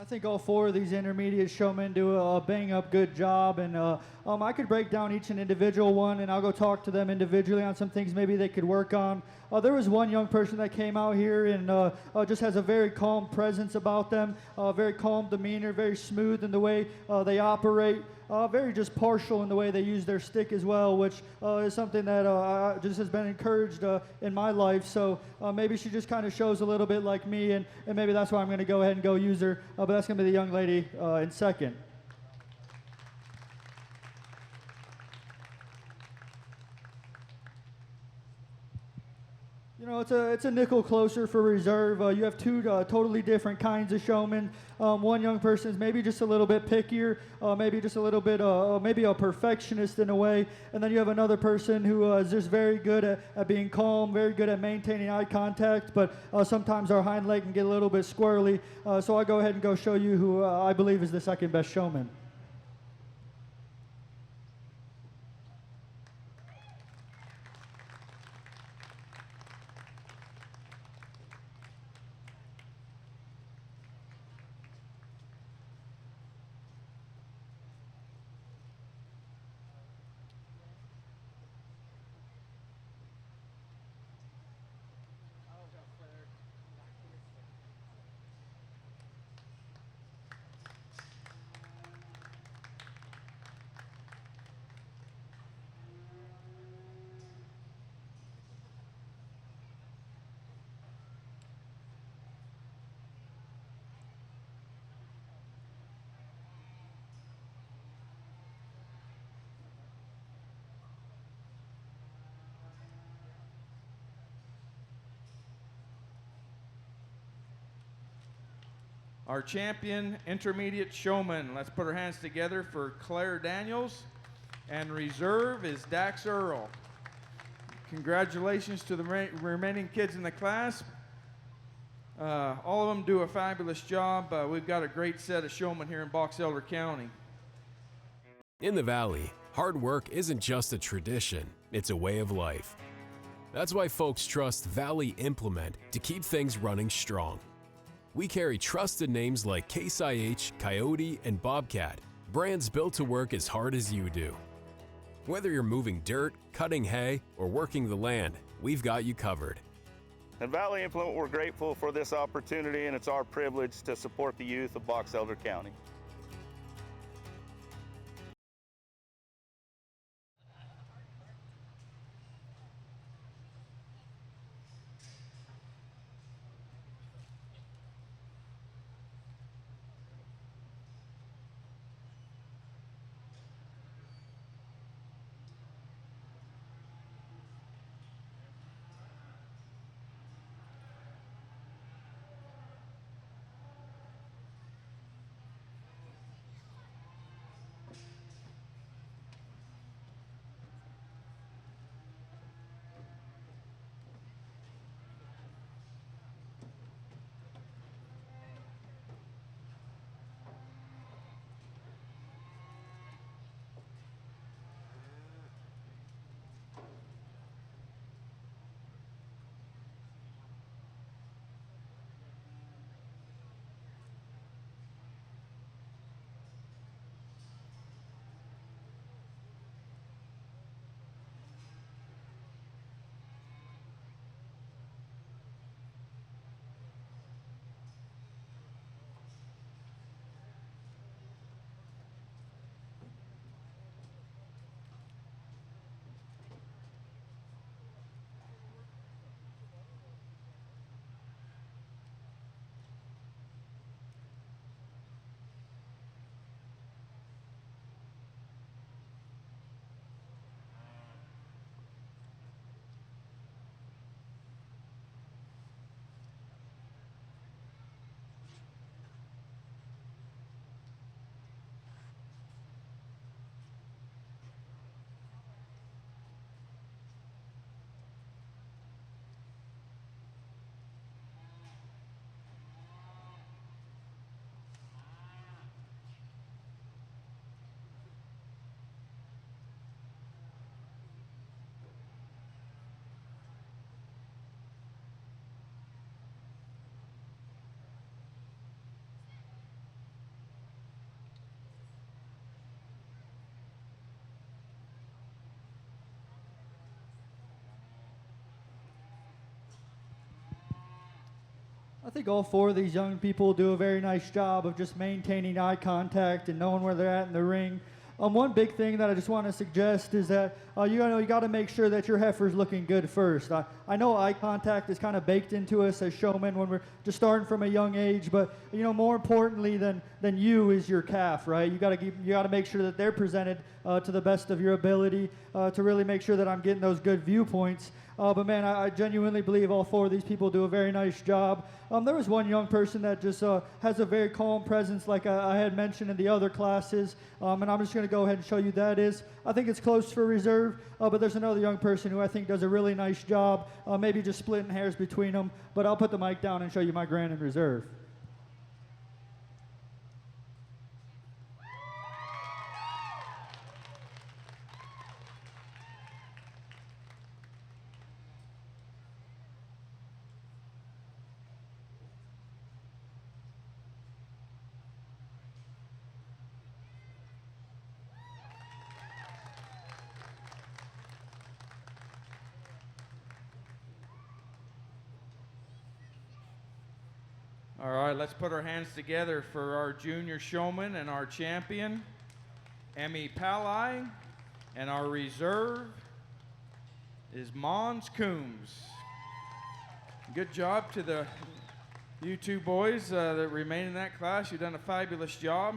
I think all four of these intermediate showmen do a bang-up good job, and I could break down each an individual one, and I'll go talk to them individually on some things maybe they could work on. There was one young person that came out here and just has a very calm presence about them, very calm demeanor, very smooth in the way they operate, very just partial in the way they use their stick as well, which is something that just has been encouraged in my life. So maybe she just kind of shows a little bit like me, and maybe that's why I'm going to go ahead and go use her. But that's going to be the young lady in second. You know, it's a nickel closer for reserve. You have two totally different kinds of showmen. One young person is maybe just a little bit pickier, maybe just a little bit, maybe a perfectionist in a way. And then you have another person who is just very good at being calm, very good at maintaining eye contact, but sometimes our hind leg can get a little bit squirrely. So I'll go ahead and go show you who I believe is the second best showman. Our champion intermediate showman. Let's put our hands together for Claire Daniels. And reserve is Dax Earl. Congratulations to the remaining kids in the class. All of them do a fabulous job. We've got a great set of showmen here in Box Elder County. In the Valley, hard work isn't just a tradition, it's a way of life. That's why folks trust Valley Implement to keep things running strong. We carry trusted names like Case IH, Coyote, and Bobcat, brands built to work as hard as you do. Whether you're moving dirt, cutting hay, or working the land, we've got you covered. At Valley Implement, we're grateful for this opportunity, and it's our privilege to support the youth of Box Elder County. I think all four of these young people do a very nice job of just maintaining eye contact and knowing where they're at in the ring. One big thing that I just want to suggest is that you got to make sure that your heifer's looking good first. I know eye contact is kind of baked into us as showmen when we're just starting from a young age, but more importantly than you is your calf, right? You got to make sure that they're presented to the best of your ability to really make sure that I'm getting those good viewpoints. But man, I genuinely believe all four of these people do a very nice job. There was one young person that just has a very calm presence, like I had mentioned in the other classes, and I'm just going to go ahead and show you that is. I think it's close for reserve, but there's another young person who I think does a really nice job, maybe just splitting hairs between them, but I'll put the mic down and show you my grand in reserve. All right, let's put our hands together for our junior showman and our champion, Emmy Pali, and our reserve is Mons Coombs. Good job to you two boys that remain in that class. You've done a fabulous job.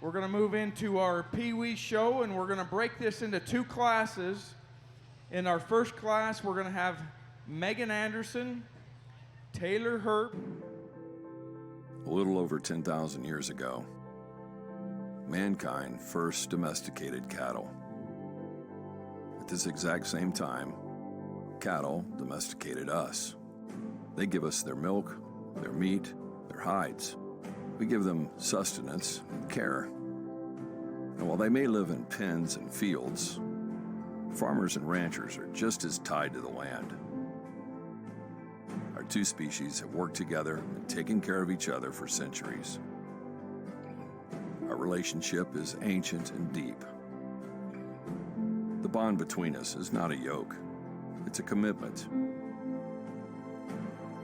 We're going to move into our Pee Wee show, and we're going to break this into two classes. In our first class, we're going to have Megan Anderson, Taylor Herb. A little over 10,000 years ago, mankind first domesticated cattle. At this exact same time, cattle domesticated us. They give us their milk, their meat, their hides. We give them sustenance and care. And while they may live in pens and fields, farmers and ranchers are just as tied to the land. Our two species have worked together and taken care of each other for centuries. Our relationship is ancient and deep. The bond between us is not a yoke, it's a commitment.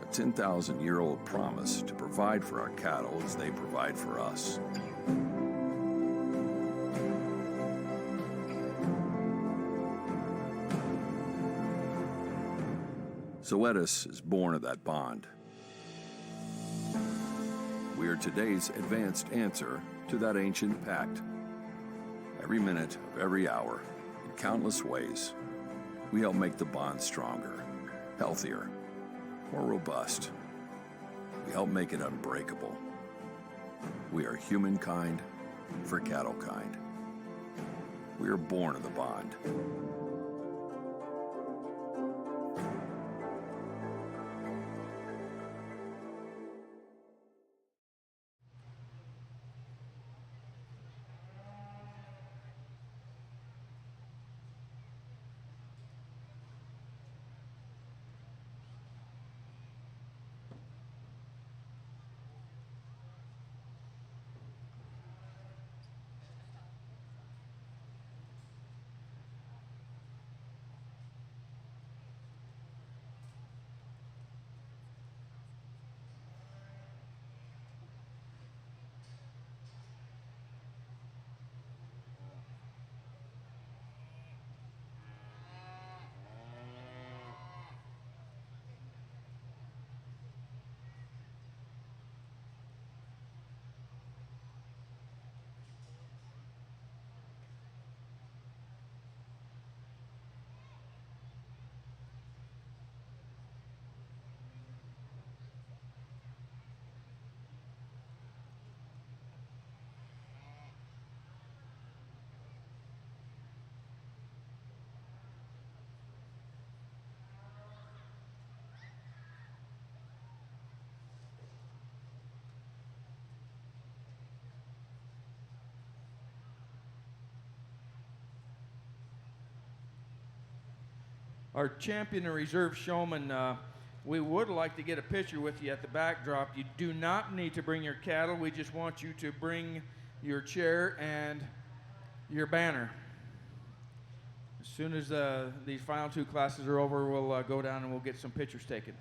A 10,000-year-old promise to provide for our cattle as they provide for us. Zoetis is born of that bond. We are today's advanced answer to that ancient pact. Every minute of every hour, in countless ways, we help make the bond stronger, healthier, more robust. We help make it unbreakable. We are humankind for cattle kind. We are born of the bond. Our champion and reserve showman, we would like to get a picture with you at the backdrop. You do not need to bring your cattle. We just want you to bring your chair and your banner. As soon as these final two classes are over, we'll go down and we'll get some pictures taken.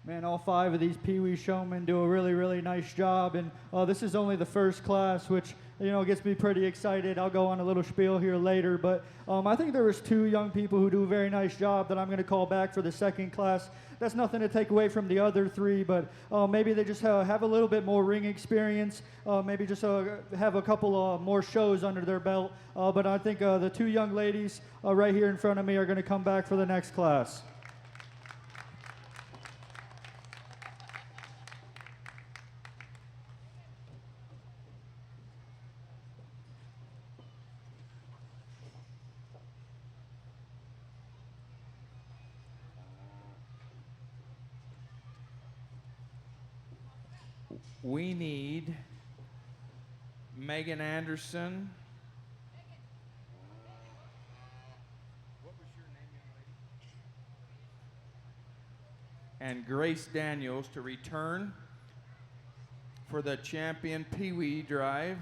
Man, all 5 of these Pee Wee showmen do a really, really nice job. And this is only the first class, which, gets me pretty excited. I'll go on a little spiel here later. But I think there was 2 young people who do a very nice job that I'm going to call back for the second class. That's nothing to take away from the other 3, but maybe they just have a little bit more ring experience. Maybe just have a couple more shows under their belt. But I think the 2 young ladies right here in front of me are going to come back for the next class. We need Megan Anderson. What was your name, young lady? And Grace Daniels to return for the champion Pee Wee drive.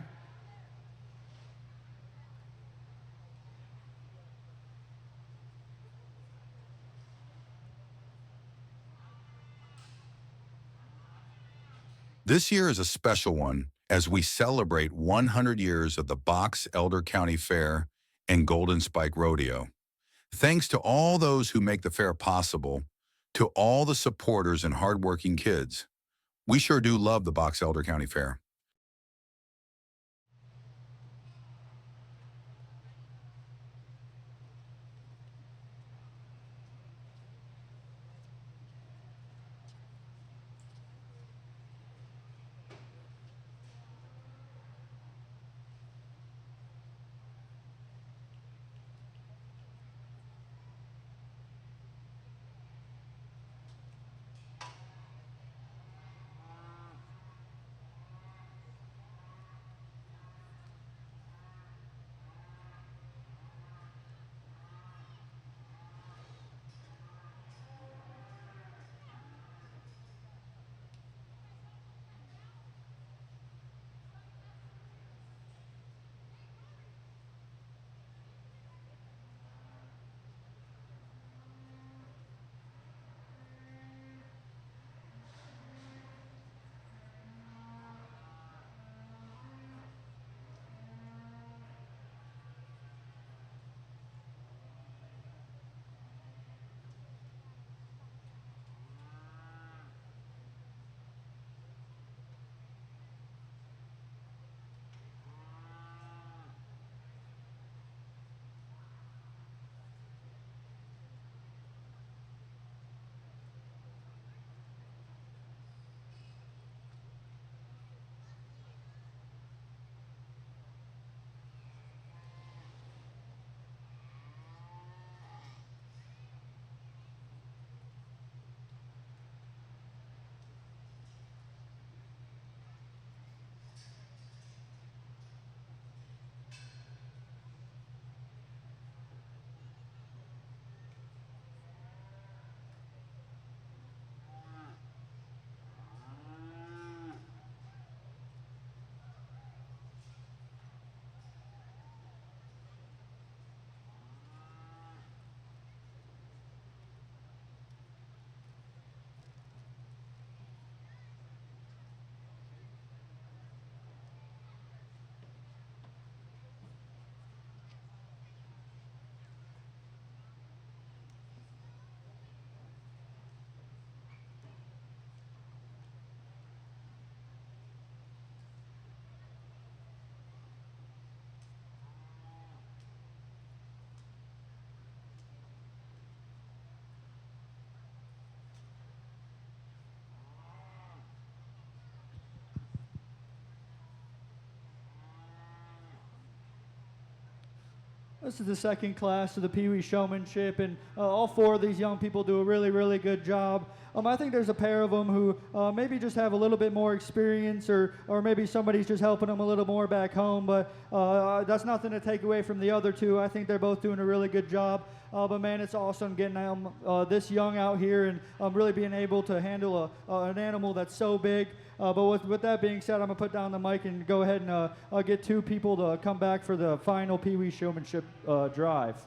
This year is a special one as we celebrate 100 years of the Box Elder County Fair and Golden Spike Rodeo. Thanks to all those who make the fair possible, to all the supporters and hardworking kids. We sure do love the Box Elder County Fair. This is the second class of the Pee Wee Showmanship, and all 4 of these young people do a really, really good job. I think there's a pair of them who maybe just have a little bit more experience, or maybe somebody's just helping them a little more back home, but that's nothing to take away from the other 2. I think they're both doing a really good job. But man, it's awesome getting them this young out here and really being able to handle an animal that's so big. But with that being said, I'm going to put down the mic and go ahead and get 2 people to come back for the final Pee Wee Showmanship drive.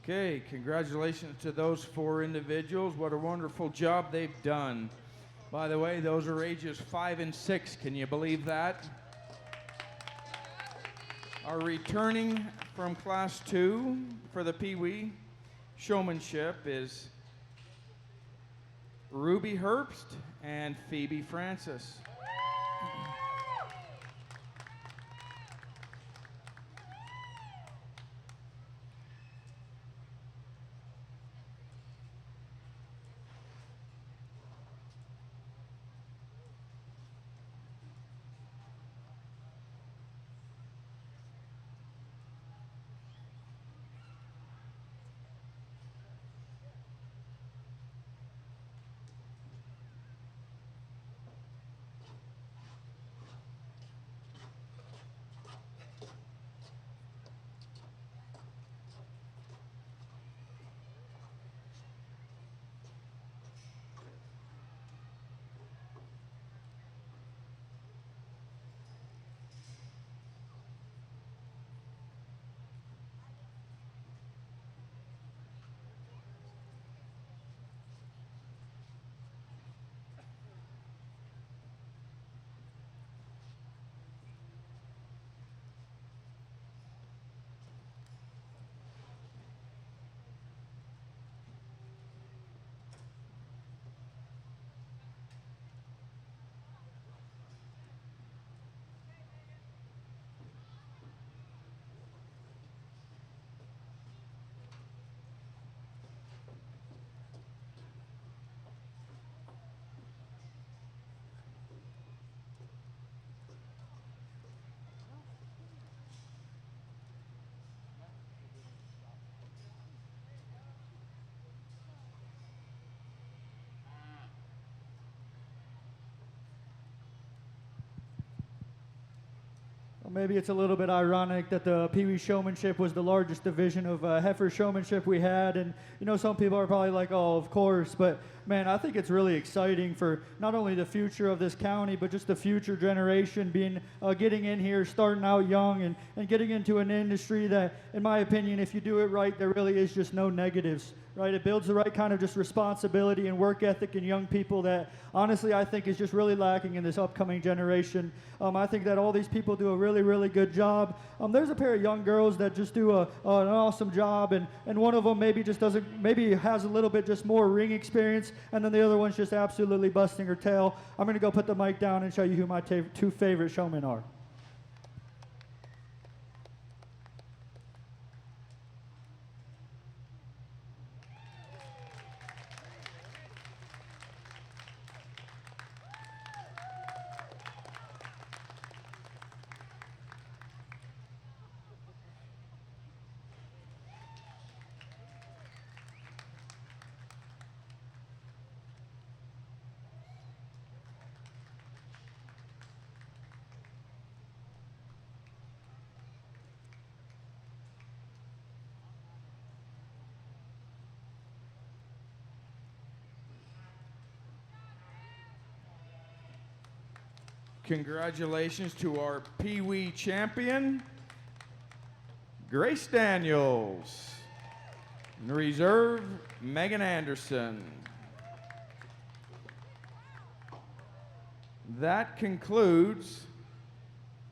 Okay, congratulations to those 4 individuals. What a wonderful job they've done. By the way, those are ages 5 and 6. Can you believe that? Our returning from Class 2 for the Pee Wee showmanship is Ruby Herbst and Phoebe Francis. Well, maybe it's a little bit ironic that the Pee Wee Showmanship was the largest division of heifer showmanship we had, and you know, some people are probably like, oh, of course, but man, I think it's really exciting for not only the future of this county, but just the future generation being getting in here, starting out young, and getting into an industry that, in my opinion, if you do it right, there really is just no negatives. Right, it builds the right kind of just responsibility and work ethic in young people that honestly I think is just really lacking in this upcoming generation. I think that all these people do a really, really good job. There's a pair of young girls that just do an awesome job, and one of them maybe just doesn't, maybe has a little bit just more ring experience, and then the other one's just absolutely busting her tail. I'm going to go put the mic down and show you who my 2 favorite showmen are. Congratulations to our Pee Wee champion, Grace Daniels. In reserve, Megan Anderson. That concludes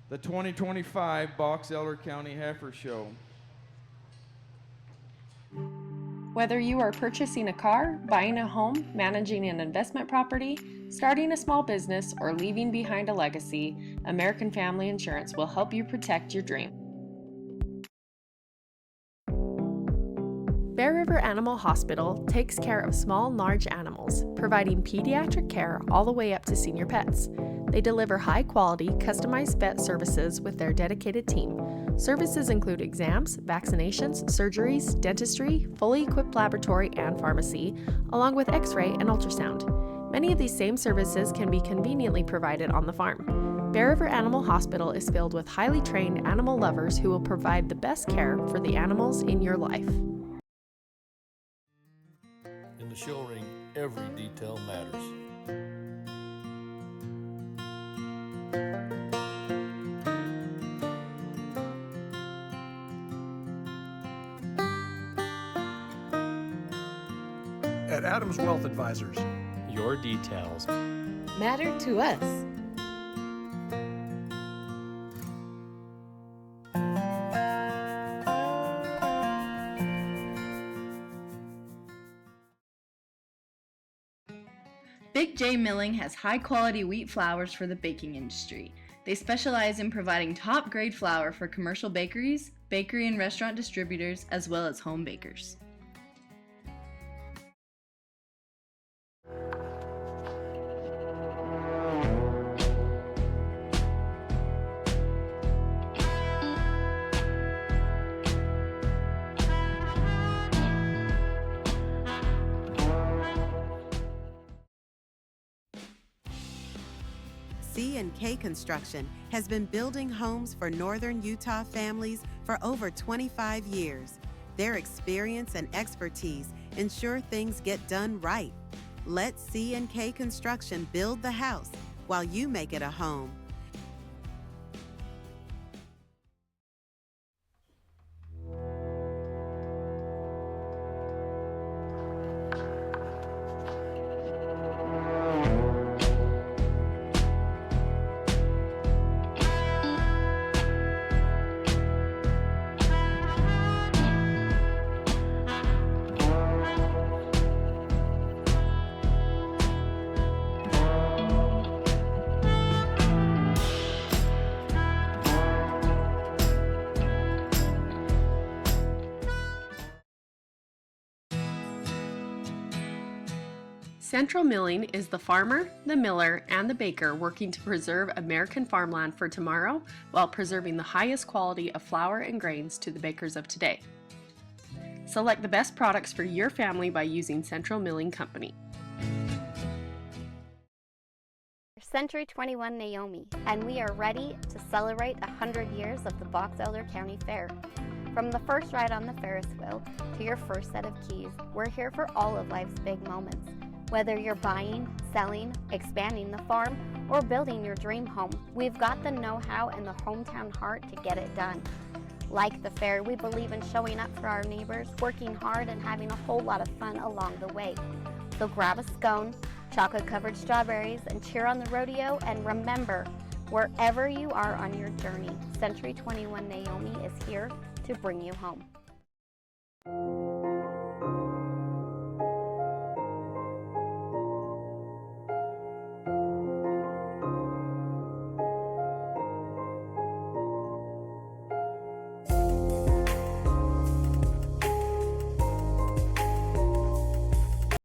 the 2025 Box Elder County Heifer Show. Whether you are purchasing a car, buying a home, managing an investment property, starting a small business, or leaving behind a legacy, American Family Insurance will help you protect your dream. Bear River Animal Hospital takes care of small and large animals, providing pediatric care all the way up to senior pets. They deliver high-quality, customized vet services with their dedicated team. Services include exams, vaccinations, surgeries, dentistry, fully equipped laboratory and pharmacy, along with x-ray and ultrasound. Many of these same services can be conveniently provided on the farm. Bear River Animal Hospital is filled with highly trained animal lovers who will provide the best care for the animals in your life. In the show ring, every detail matters. at Adams Wealth Advisors. Your details matter to us. Big J Milling has high-quality wheat flours for the baking industry. They specialize in providing top-grade flour for commercial bakeries, bakery and restaurant distributors, as well as home bakers. C&K Construction has been building homes for northern Utah families for over 25 years. Their experience and expertise ensure things get done right. Let C&K Construction build the house while you make it a home. Central Milling is the farmer, the miller, and the baker working to preserve American farmland for tomorrow while preserving the highest quality of flour and grains to the bakers of today. Select the best products for your family by using Central Milling Company. Century 21 Naomi, and we are ready to celebrate 100 years of the Box Elder County Fair. From the first ride on the Ferris wheel to your first set of keys, we're here for all of life's big moments. Whether you're buying, selling, expanding the farm, or building your dream home, we've got the know-how and the hometown heart to get it done. Like the fair, we believe in showing up for our neighbors, working hard, and having a whole lot of fun along the way. So grab a scone, chocolate-covered strawberries, and cheer on the rodeo, and remember, wherever you are on your journey, Century 21 Naomi is here to bring you home.